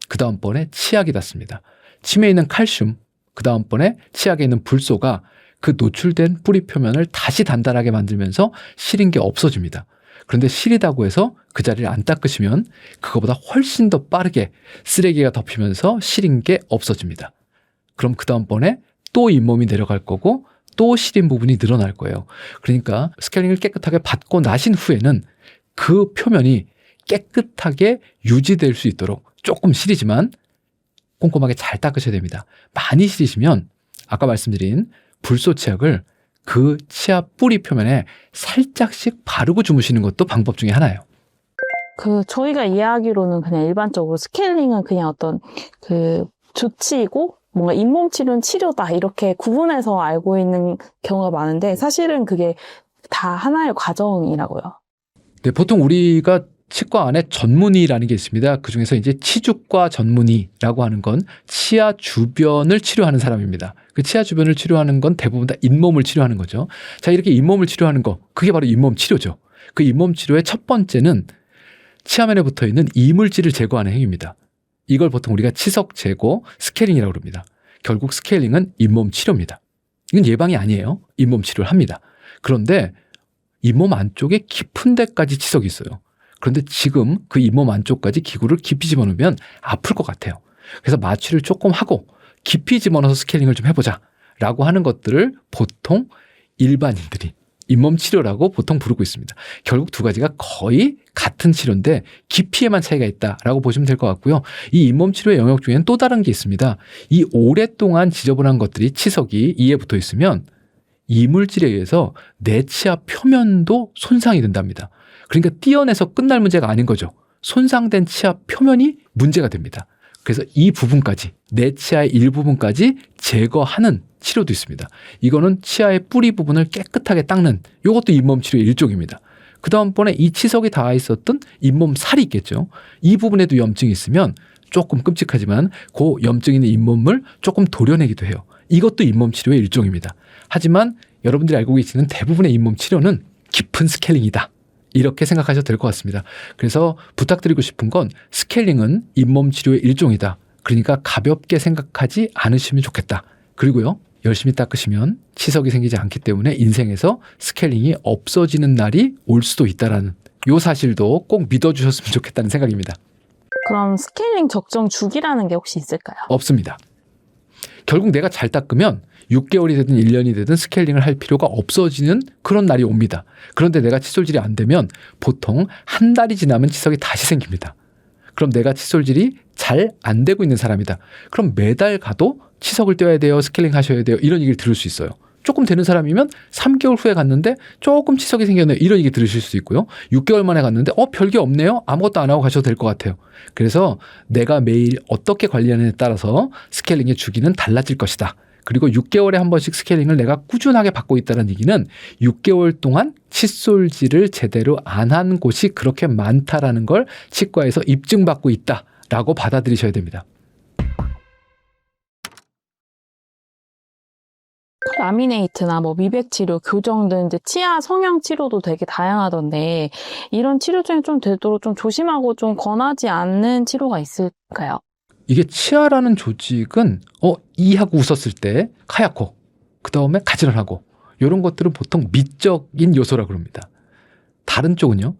그 다음번에 치약이 닿습니다. 침에 있는 칼슘, 그 다음번에 치약에 있는 불소가 그 노출된 뿌리 표면을 다시 단단하게 만들면서 시린 게 없어집니다. 그런데 시리다고 해서 그 자리를 안 닦으시면 그거보다 훨씬 더 빠르게 쓰레기가 덮이면서 시린 게 없어집니다. 그럼 그 다음번에 또 잇몸이 내려갈 거고 또 시린 부분이 늘어날 거예요. 그러니까 스케일링을 깨끗하게 받고 나신 후에는 그 표면이 깨끗하게 유지될 수 있도록 조금 시리지만 꼼꼼하게 잘 닦으셔야 됩니다. 많이 시리시면 아까 말씀드린 불소 치약을 그 치아 뿌리 표면에 살짝씩 바르고 주무시는 것도 방법 중에 하나예요. 저희가 이해하기로는 그냥 일반적으로 스케일링은 그냥 어떤 조치이고 뭔가 잇몸 치료는 치료다 이렇게 구분해서 알고 있는 경우가 많은데 사실은 그게 다 하나의 과정이라고요. 네, 보통 우리가 치과 안에 전문의라는 게 있습니다. 그중에서 이제 치주과 전문의라고 하는 건 치아 주변을 치료하는 사람입니다. 그 치아 주변을 치료하는 건 대부분 다 잇몸을 치료하는 거죠. 자, 이렇게 잇몸을 치료하는 거, 그게 바로 잇몸 치료죠. 그 잇몸 치료의 첫 번째는 치아면에 붙어 있는 이물질을 제거하는 행위입니다. 이걸 보통 우리가 치석 제거, 스케일링이라고 합니다. 결국 스케일링은 잇몸 치료입니다. 이건 예방이 아니에요. 잇몸 치료를 합니다. 그런데 잇몸 안쪽에 깊은 데까지 치석이 있어요. 그런데 지금 그 잇몸 안쪽까지 기구를 깊이 집어넣으면 아플 것 같아요. 그래서 마취를 조금 하고 깊이 집어넣어서 스케일링을 좀 해보자 라고 하는 것들을 보통 일반인들이 잇몸 치료라고 보통 부르고 있습니다. 결국 두 가지가 거의 같은 치료인데 깊이에만 차이가 있다라고 보시면 될 것 같고요. 이 잇몸 치료의 영역 중에는 또 다른 게 있습니다. 이 오랫동안 지저분한 것들이 치석이 이에 붙어 있으면 이물질에 의해서 내 치아 표면도 손상이 된답니다. 그러니까 떼어내서 끝날 문제가 아닌 거죠. 손상된 치아 표면이 문제가 됩니다. 그래서 이 부분까지, 내 치아의 일부분까지 제거하는 치료도 있습니다. 이거는 치아의 뿌리 부분을 깨끗하게 닦는, 이것도 잇몸 치료의 일종입니다. 그 다음번에 이 치석이 닿아 있었던 잇몸 살이 있겠죠. 이 부분에도 염증이 있으면 조금 끔찍하지만 그 염증 있는 잇몸을 조금 도려내기도 해요. 이것도 잇몸 치료의 일종입니다. 하지만 여러분들이 알고 계시는 대부분의 잇몸 치료는 깊은 스케일링이다. 이렇게 생각하셔도 될 것 같습니다. 그래서 부탁드리고 싶은 건 스케일링은 잇몸 치료의 일종이다. 그러니까 가볍게 생각하지 않으시면 좋겠다. 그리고요, 열심히 닦으시면 치석이 생기지 않기 때문에 인생에서 스케일링이 없어지는 날이 올 수도 있다라는 이 사실도 꼭 믿어주셨으면 좋겠다는 생각입니다. 그럼 스케일링 적정 주기라는 게 혹시 있을까요? 없습니다. 결국 내가 잘 닦으면 6개월이 되든 1년이 되든 스케일링을 할 필요가 없어지는 그런 날이 옵니다. 그런데 내가 칫솔질이 안 되면 보통 한 달이 지나면 치석이 다시 생깁니다. 그럼 내가 칫솔질이 잘 안 되고 있는 사람이다. 그럼 매달 가도 치석을 떼어야 돼요. 스케일링 하셔야 돼요. 이런 얘기를 들을 수 있어요. 조금 되는 사람이면 3개월 후에 갔는데 조금 치석이 생겼네요. 이런 얘기 들으실 수 있고요. 6개월 만에 갔는데 별게 없네요. 아무것도 안 하고 가셔도 될 것 같아요. 그래서 내가 매일 어떻게 관리하느냐에 따라서 스케일링의 주기는 달라질 것이다. 그리고 6개월에 한 번씩 스케일링을 내가 꾸준하게 받고 있다는 얘기는 6개월 동안 칫솔질을 제대로 안 한 곳이 그렇게 많다라는 걸 치과에서 입증받고 있다라고 받아들이셔야 됩니다. 라미네이트나 미백 치료, 교정 등 이제 치아 성형 치료도 되게 다양하던데 이런 치료 중에 좀 되도록 좀 조심하고 좀 권하지 않는 치료가 있을까요? 이게 치아라는 조직은 이하고 웃었을 때 하얗고 그 다음에 가지런하고 이런 것들은 보통 미적인 요소라고 합니다. 다른 쪽은요,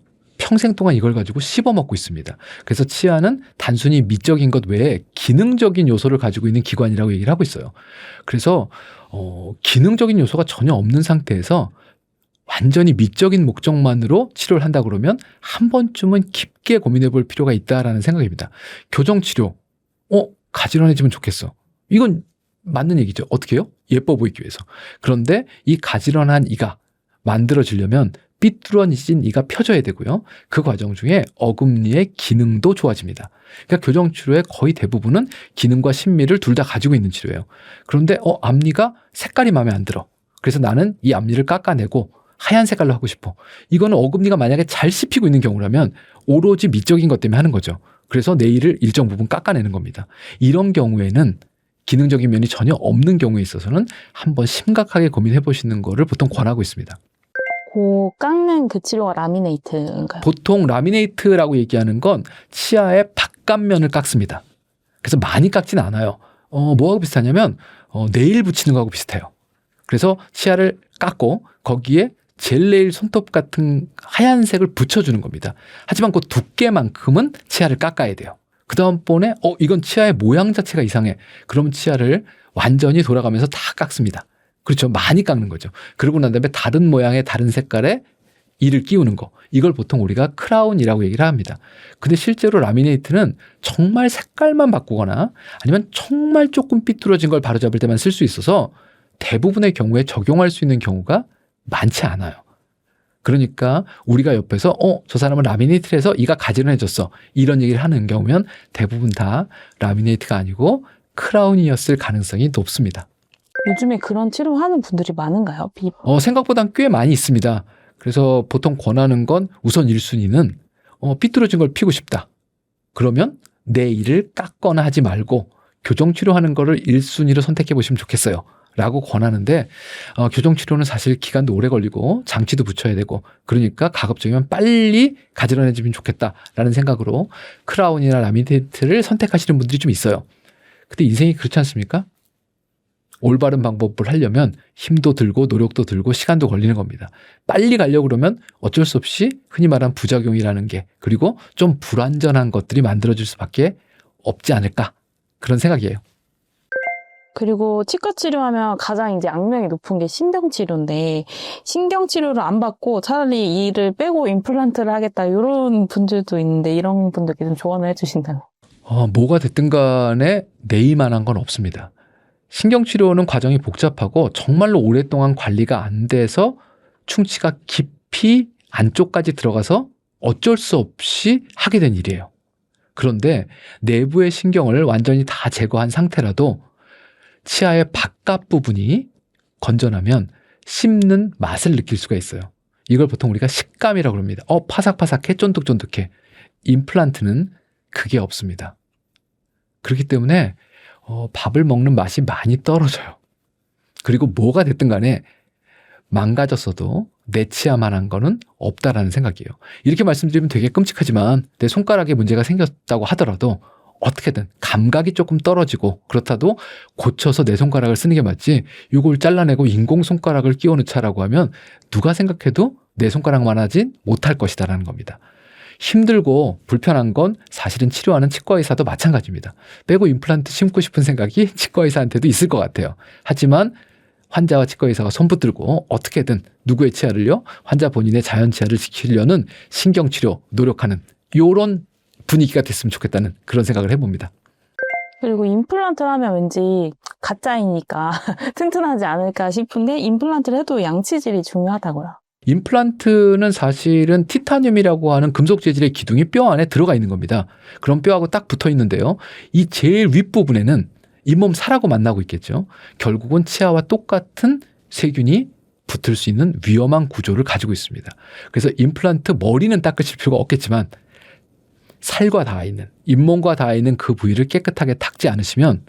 평생 동안 이걸 가지고 씹어먹고 있습니다. 그래서 치아는 단순히 미적인 것 외에 기능적인 요소를 가지고 있는 기관이라고 얘기를 하고 있어요. 그래서 기능적인 요소가 전혀 없는 상태에서 완전히 미적인 목적만으로 치료를 한다 그러면 한 번쯤은 깊게 고민해 볼 필요가 있다라는 생각입니다. 교정치료, 가지런해지면 좋겠어. 이건 맞는 얘기죠. 어떻게 해요? 예뻐 보이기 위해서. 그런데 이 가지런한 이가 만들어지려면 삐뚤어진 이가 펴져야 되고요. 그 과정 중에 어금니의 기능도 좋아집니다. 그러니까 교정치료의 거의 대부분은 기능과 심미를 둘 다 가지고 있는 치료예요. 그런데 앞니가 색깔이 마음에 안 들어. 그래서 나는 이 앞니를 깎아내고 하얀 색깔로 하고 싶어. 이거는 어금니가 만약에 잘 씹히고 있는 경우라면 오로지 미적인 것 때문에 하는 거죠. 그래서 네일을 일정 부분 깎아내는 겁니다. 이런 경우에는 기능적인 면이 전혀 없는 경우에 있어서는 한번 심각하게 고민해 보시는 거를 보통 권하고 있습니다. 그 깎는 그 치료가 라미네이트인가요? 보통 라미네이트라고 얘기하는 건 치아의 바깥면을 깎습니다. 그래서 많이 깎진 않아요. 뭐하고 비슷하냐면 네일 붙이는 거하고 비슷해요. 그래서 치아를 깎고 거기에 젤네일 손톱 같은 하얀색을 붙여주는 겁니다. 하지만 그 두께만큼은 치아를 깎아야 돼요. 그 다음번에 이건 치아의 모양 자체가 이상해. 그럼 치아를 완전히 돌아가면서 다 깎습니다. 그렇죠. 많이 깎는 거죠. 그러고 난 다음에 다른 모양의 다른 색깔의 이를 끼우는 거. 이걸 보통 우리가 크라운이라고 얘기를 합니다. 근데 실제로 라미네이트는 정말 색깔만 바꾸거나 아니면 정말 조금 삐뚤어진 걸 바로잡을 때만 쓸 수 있어서 대부분의 경우에 적용할 수 있는 경우가 많지 않아요. 그러니까 우리가 옆에서 저 사람은 라미네이트를 해서 이가 가지런해졌어. 이런 얘기를 하는 경우면 대부분 다 라미네이트가 아니고 크라운이었을 가능성이 높습니다. 요즘에 그런 치료하는 분들이 많은가요? 생각보다 꽤 많이 있습니다. 그래서 보통 권하는 건 우선 1순위는 삐뚤어진 걸 피고 싶다. 그러면 내 이를 깎거나 하지 말고 교정치료하는 거를 1순위로 선택해 보시면 좋겠어요. 라고 권하는데 교정치료는 사실 기간도 오래 걸리고 장치도 붙여야 되고 그러니까 가급적이면 빨리 가지런해지면 좋겠다라는 생각으로 크라운이나 라미네이트를 선택하시는 분들이 좀 있어요. 근데 인생이 그렇지 않습니까? 올바른 방법을 하려면 힘도 들고 노력도 들고 시간도 걸리는 겁니다. 빨리 가려고 그러면 어쩔 수 없이 흔히 말하는 부작용이라는 게 그리고 좀 불완전한 것들이 만들어질 수밖에 없지 않을까 그런 생각이에요. 그리고 치과 치료하면 가장 이제 악명이 높은 게 신경치료인데 신경치료를 안 받고 차라리 이를 빼고 임플란트를 하겠다 이런 분들도 있는데 이런 분들께 좀 조언을 해주신다면? 뭐가 됐든 간에 내일만한 건 없습니다. 신경치료는 과정이 복잡하고 정말로 오랫동안 관리가 안 돼서 충치가 깊이 안쪽까지 들어가서 어쩔 수 없이 하게 된 일이에요. 그런데 내부의 신경을 완전히 다 제거한 상태라도 치아의 바깥 부분이 건전하면 씹는 맛을 느낄 수가 있어요. 이걸 보통 우리가 식감이라고 합니다. 파삭파삭해, 쫀득쫀득해. 임플란트는 그게 없습니다. 그렇기 때문에 밥을 먹는 맛이 많이 떨어져요. 그리고 뭐가 됐든 간에 망가졌어도 내 치아만한 거는 없다라는 생각이에요. 이렇게 말씀드리면 되게 끔찍하지만 내 손가락에 문제가 생겼다고 하더라도 어떻게든 감각이 조금 떨어지고 그렇다도 고쳐서 내 손가락을 쓰는 게 맞지 이걸 잘라내고 인공 손가락을 끼워 넣자라고 하면 누가 생각해도 내 손가락만 하진 못할 것이다라는 겁니다. 힘들고 불편한 건 사실은 치료하는 치과의사도 마찬가지입니다. 빼고 임플란트 심고 싶은 생각이 치과의사한테도 있을 것 같아요. 하지만 환자와 치과의사가 손붙들고 어떻게든 누구의 치아를요? 환자 본인의 자연 치아를 지키려는 신경치료 노력하는 이런 분위기가 됐으면 좋겠다는 그런 생각을 해봅니다. 그리고 임플란트를 하면 왠지 가짜이니까 튼튼하지 않을까 싶은데 임플란트를 해도 양치질이 중요하다고요. 임플란트는 사실은 티타늄이라고 하는 금속 재질의 기둥이 뼈 안에 들어가 있는 겁니다. 그럼 뼈하고 딱 붙어 있는데요. 이 제일 윗부분에는 잇몸 살하고 만나고 있겠죠. 결국은 치아와 똑같은 세균이 붙을 수 있는 위험한 구조를 가지고 있습니다. 그래서 임플란트 머리는 닦으실 필요가 없겠지만 살과 닿아 있는, 잇몸과 닿아 있는 그 부위를 깨끗하게 닦지 않으시면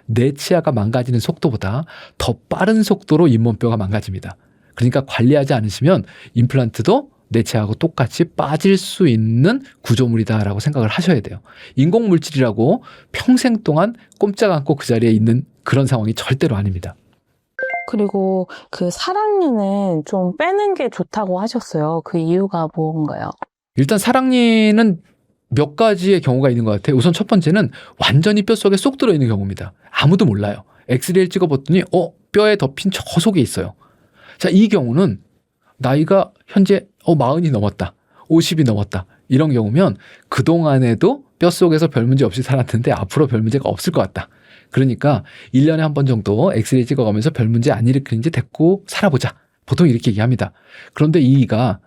내 치아가 망가지는 속도보다 더 빠른 속도로 잇몸뼈가 망가집니다. 그러니까 관리하지 않으시면 임플란트도 내 치아하고 똑같이 빠질 수 있는 구조물이다라고 생각을 하셔야 돼요. 인공물질이라고 평생 동안 꼼짝 않고 그 자리에 있는 그런 상황이 절대로 아닙니다. 그리고 그 살악류는 좀 빼는 게 좋다고 하셨어요. 그 이유가 뭔가요? 일단 사랑니는 몇 가지의 경우가 있는 것 같아요. 우선 첫 번째는 완전히 뼛속에 쏙 들어있는 경우입니다. 아무도 몰라요. 엑스레이를 찍어봤더니 뼈에 덮인 저 속에 있어요. 자, 이 경우는 나이가 현재 40이 넘었다. 50이 넘었다. 이런 경우면 그동안에도 뼛속에서 별 문제 없이 살았는데 앞으로 별 문제가 없을 것 같다. 그러니까 1년에 한 번 정도 엑스레이 찍어가면서 별 문제 안 일으키는지 데리고 살아보자. 보통 이렇게 얘기합니다. 그런데 이 이가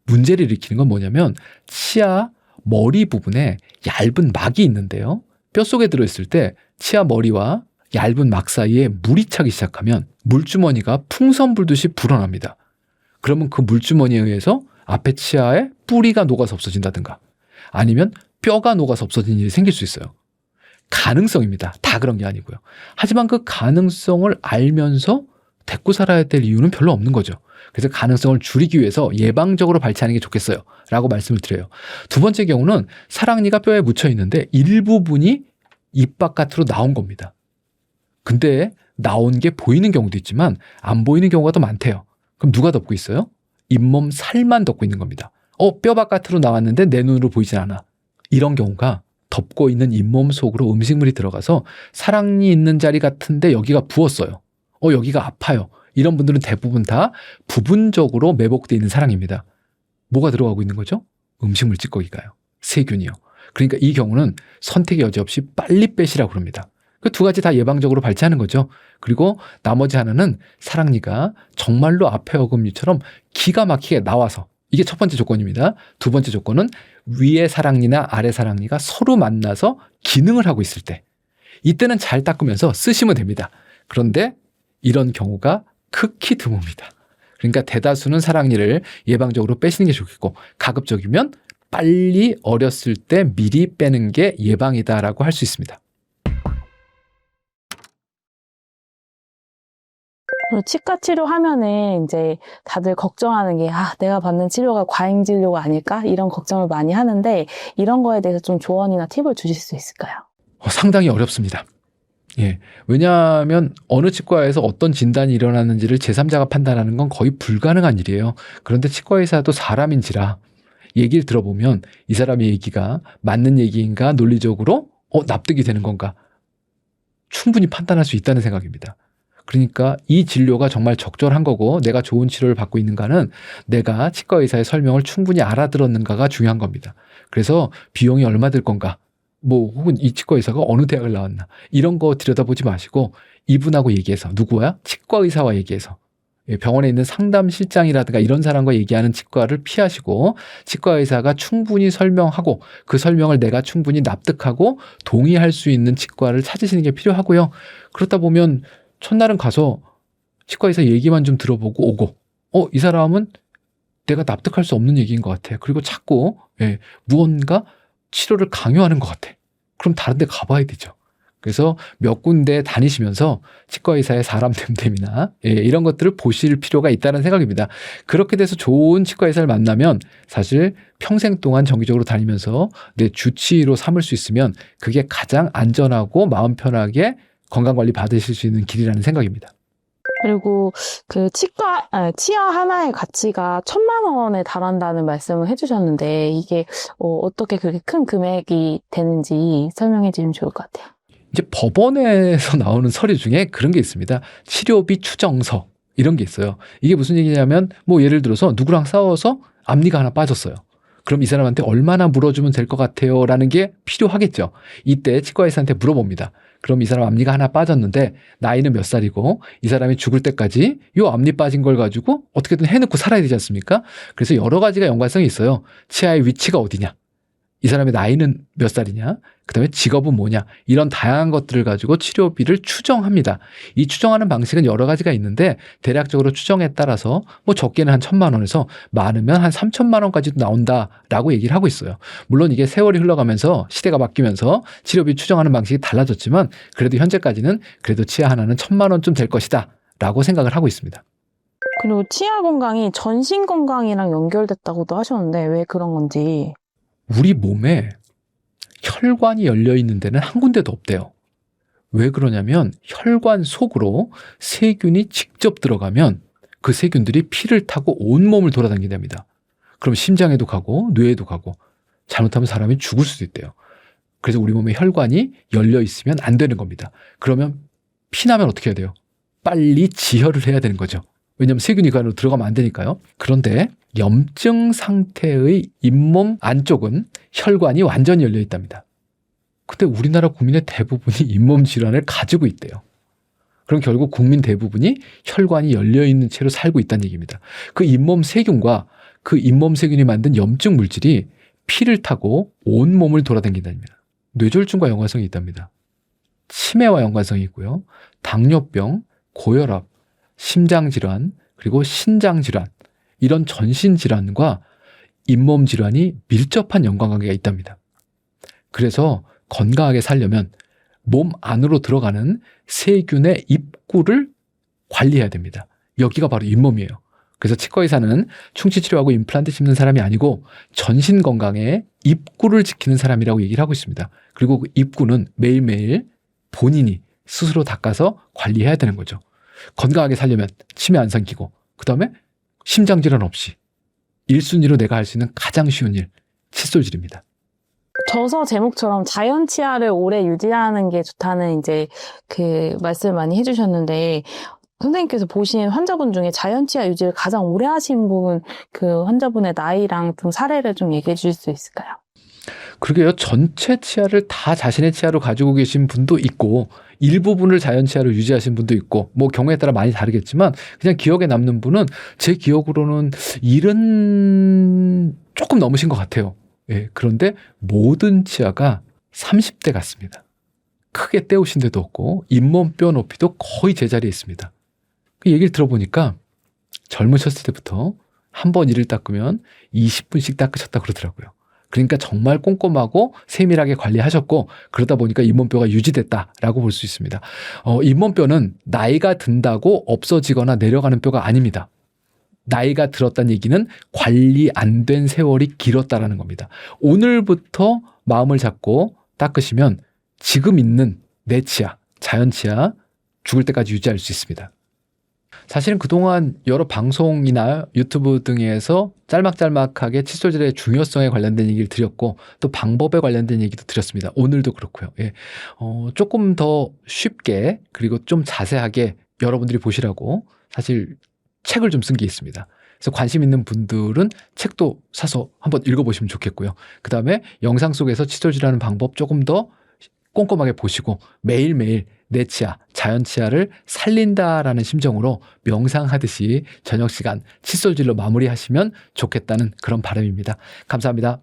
문제를 일으키는 건 뭐냐면 치아 머리 부분에 얇은 막이 있는데요. 뼛속에 들어있을 때 치아 머리와 얇은 막 사이에 물이 차기 시작하면 물주머니가 풍선 불듯이 불어납니다. 그러면 그 물주머니에 의해서 앞에 치아에 뿌리가 녹아서 없어진다든가 아니면 뼈가 녹아서 없어지는 일이 생길 수 있어요. 가능성입니다. 다 그런 게 아니고요. 하지만 그 가능성을 알면서 데리고 살아야 될 이유는 별로 없는 거죠. 그래서 가능성을 줄이기 위해서 예방적으로 발치하는 게 좋겠어요. 라고 말씀을 드려요. 두 번째 경우는 사랑니가 뼈에 묻혀 있는데 일부분이 입 바깥으로 나온 겁니다. 근데 나온 게 보이는 경우도 있지만 안 보이는 경우가 더 많대요. 그럼 누가 덮고 있어요? 잇몸 살만 덮고 있는 겁니다. 뼈 바깥으로 나왔는데 내 눈으로 보이진 않아. 이런 경우가 덮고 있는 잇몸 속으로 음식물이 들어가서 사랑니 있는 자리 같은데 여기가 부었어요. 여기가 아파요. 이런 분들은 대부분 다 부분적으로 매복되어 있는 사랑입니다. 뭐가 들어가고 있는 거죠? 음식물 찌꺼기가요. 세균이요. 그러니까 이 경우는 선택의 여지 없이 빨리 빼시라고 그럽니다. 그 두 가지 다 예방적으로 발치하는 거죠. 그리고 나머지 하나는 사랑니가 정말로 앞에 어금니처럼 기가 막히게 나와서 이게 첫 번째 조건입니다. 두 번째 조건은 위에 사랑니나 아래 사랑니가 서로 만나서 기능을 하고 있을 때 이때는 잘 닦으면서 쓰시면 됩니다. 그런데 이런 경우가 극히 드뭅니다. 그러니까 대다수는 사랑니를 예방적으로 빼시는 게 좋겠고 가급적이면 빨리 어렸을 때 미리 빼는 게 예방이다라고 할 수 있습니다. 그리고 치과 치료하면은 이제 다들 걱정하는 게 내가 받는 치료가 과잉 진료가 아닐까? 이런 걱정을 많이 하는데 이런 거에 대해서 좀 조언이나 팁을 주실 수 있을까요? 상당히 어렵습니다. 예. 왜냐하면 어느 치과에서 어떤 진단이 일어나는지를 제3자가 판단하는 건 거의 불가능한 일이에요. 그런데 치과 의사도 사람인지라 얘기를 들어보면 이 사람의 얘기가 맞는 얘기인가 논리적으로 납득이 되는 건가 충분히 판단할 수 있다는 생각입니다. 그러니까 이 진료가 정말 적절한 거고 내가 좋은 치료를 받고 있는가는 내가 치과 의사의 설명을 충분히 알아들었는가가 중요한 겁니다. 그래서 비용이 얼마 들 건가 혹은 이 치과 의사가 어느 대학을 나왔나 이런 거 들여다보지 마시고 이분하고 얘기해서 누구야? 치과 의사와 얘기해서 병원에 있는 상담실장이라든가 이런 사람과 얘기하는 치과를 피하시고 치과 의사가 충분히 설명하고 그 설명을 내가 충분히 납득하고 동의할 수 있는 치과를 찾으시는 게 필요하고요. 그렇다 보면 첫날은 가서 치과의사 얘기만 좀 들어보고 오고 이 사람은 내가 납득할 수 없는 얘기인 것 같아. 그리고 자꾸 무언가 치료를 강요하는 것 같아. 그럼 다른 데 가봐야 되죠. 그래서 몇 군데 다니시면서 치과의사의 사람 됨됨이나 이런 것들을 보실 필요가 있다는 생각입니다. 그렇게 돼서 좋은 치과의사를 만나면 사실 평생 동안 정기적으로 다니면서 내 주치의로 삼을 수 있으면 그게 가장 안전하고 마음 편하게 건강관리 받으실 수 있는 길이라는 생각입니다. 그리고 그 치아 하나의 가치가 1,000만 원에 달한다는 말씀을 해주셨는데 이게 어떻게 그렇게 큰 금액이 되는지 설명해 주시면 좋을 것 같아요. 이제 법원에서 나오는 서류 중에 그런 게 있습니다. 치료비 추정서 이런 게 있어요. 이게 무슨 얘기냐면 예를 들어서 누구랑 싸워서 앞니가 하나 빠졌어요. 그럼 이 사람한테 얼마나 물어주면 될 것 같아요? 라는 게 필요하겠죠. 이때 치과의사한테 물어봅니다. 그럼 이 사람 앞니가 하나 빠졌는데 나이는 몇 살이고 이 사람이 죽을 때까지 이 앞니 빠진 걸 가지고 어떻게든 해놓고 살아야 되지 않습니까? 그래서 여러 가지가 연관성이 있어요. 치아의 위치가 어디냐? 이 사람의 나이는 몇 살이냐? 그다음에 직업은 뭐냐? 이런 다양한 것들을 가지고 치료비를 추정합니다. 이 추정하는 방식은 여러 가지가 있는데 대략적으로 추정에 따라서 적게는 한 1,000만 원에서 많으면 한 3,000만 원까지도 나온다라고 얘기를 하고 있어요. 물론 이게 세월이 흘러가면서 시대가 바뀌면서 치료비 추정하는 방식이 달라졌지만 그래도 현재까지는 그래도 치아 하나는 1,000만 원쯤 될 것이다 라고 생각을 하고 있습니다. 그리고 치아 건강이 전신 건강이랑 연결됐다고도 하셨는데 왜 그런 건지. 우리 몸에 혈관이 열려 있는 데는 한 군데도 없대요. 왜 그러냐면 혈관 속으로 세균이 직접 들어가면 그 세균들이 피를 타고 온몸을 돌아다닌답니다. 그럼 심장에도 가고 뇌에도 가고 잘못하면 사람이 죽을 수도 있대요. 그래서 우리 몸의 혈관이 열려 있으면 안 되는 겁니다. 그러면 피나면 어떻게 해야 돼요? 빨리 지혈을 해야 되는 거죠. 왜냐하면 세균이 그 안으로 들어가면 안 되니까요. 그런데 염증 상태의 잇몸 안쪽은 혈관이 완전히 열려 있답니다. 근데 우리나라 국민의 대부분이 잇몸 질환을 가지고 있대요. 그럼 결국 국민 대부분이 혈관이 열려 있는 채로 살고 있다는 얘기입니다. 그 잇몸 세균과 그 잇몸 세균이 만든 염증 물질이 피를 타고 온 몸을 돌아다닌다는 겁니다. 뇌졸중과 연관성이 있답니다. 치매와 연관성이 있고요. 당뇨병, 고혈압, 심장질환, 그리고 신장질환, 이런 전신질환과 잇몸 질환이 밀접한 연관관계가 있답니다. 그래서 건강하게 살려면 몸 안으로 들어가는 세균의 입구를 관리해야 됩니다. 여기가 바로 잇몸이에요. 그래서 치과의사는 충치 치료하고 임플란트 심는 사람이 아니고 전신 건강에 입구를 지키는 사람이라고 얘기를 하고 있습니다. 그리고 그 입구는 매일매일 본인이 스스로 닦아서 관리해야 되는 거죠. 건강하게 살려면 치매 안 생기고, 그 다음에 심장질환 없이 1순위로 내가 할 수 있는 가장 쉬운 일, 칫솔질입니다. 저서 제목처럼 자연 치아를 오래 유지하는 게 좋다는 이제 그 말씀 많이 해주셨는데, 선생님께서 보신 환자분 중에 자연 치아 유지를 가장 오래 하신 분, 그 환자분의 나이랑 좀 사례를 좀 얘기해 주실 수 있을까요? 그러게요. 전체 치아를 다 자신의 치아로 가지고 계신 분도 있고, 일부분을 자연 치아로 유지하신 분도 있고, 뭐 경우에 따라 많이 다르겠지만 그냥 기억에 남는 분은 제 기억으로는 70 조금 넘으신 것 같아요. 예, 그런데 모든 치아가 30대 같습니다. 크게 떼우신 데도 없고 잇몸 뼈 높이도 거의 제자리에 있습니다. 그 얘기를 들어보니까 젊으셨을 때부터 한 번 이를 닦으면 20분씩 닦으셨다고 그러더라고요. 그러니까 정말 꼼꼼하고 세밀하게 관리하셨고, 그러다 보니까 잇몸뼈가 유지됐다라고 볼 수 있습니다. 잇몸뼈는 나이가 든다고 없어지거나 내려가는 뼈가 아닙니다. 나이가 들었다는 얘기는 관리 안 된 세월이 길었다라는 겁니다. 오늘부터 마음을 잡고 닦으시면 지금 있는 내 치아, 자연 치아 죽을 때까지 유지할 수 있습니다. 사실은 그동안 여러 방송이나 유튜브 등에서 짤막짤막하게 칫솔질의 중요성에 관련된 얘기를 드렸고, 또 방법에 관련된 얘기도 드렸습니다. 오늘도 그렇고요. 예. 조금 더 쉽게, 그리고 좀 자세하게 여러분들이 보시라고 사실 책을 좀 쓴 게 있습니다. 그래서 관심 있는 분들은 책도 사서 한번 읽어보시면 좋겠고요. 그 다음에 영상 속에서 칫솔질하는 방법 조금 더 꼼꼼하게 보시고 매일매일 내 치아, 자연 치아를 살린다라는 심정으로 명상하듯이 저녁 시간 칫솔질로 마무리하시면 좋겠다는 그런 바람입니다. 감사합니다.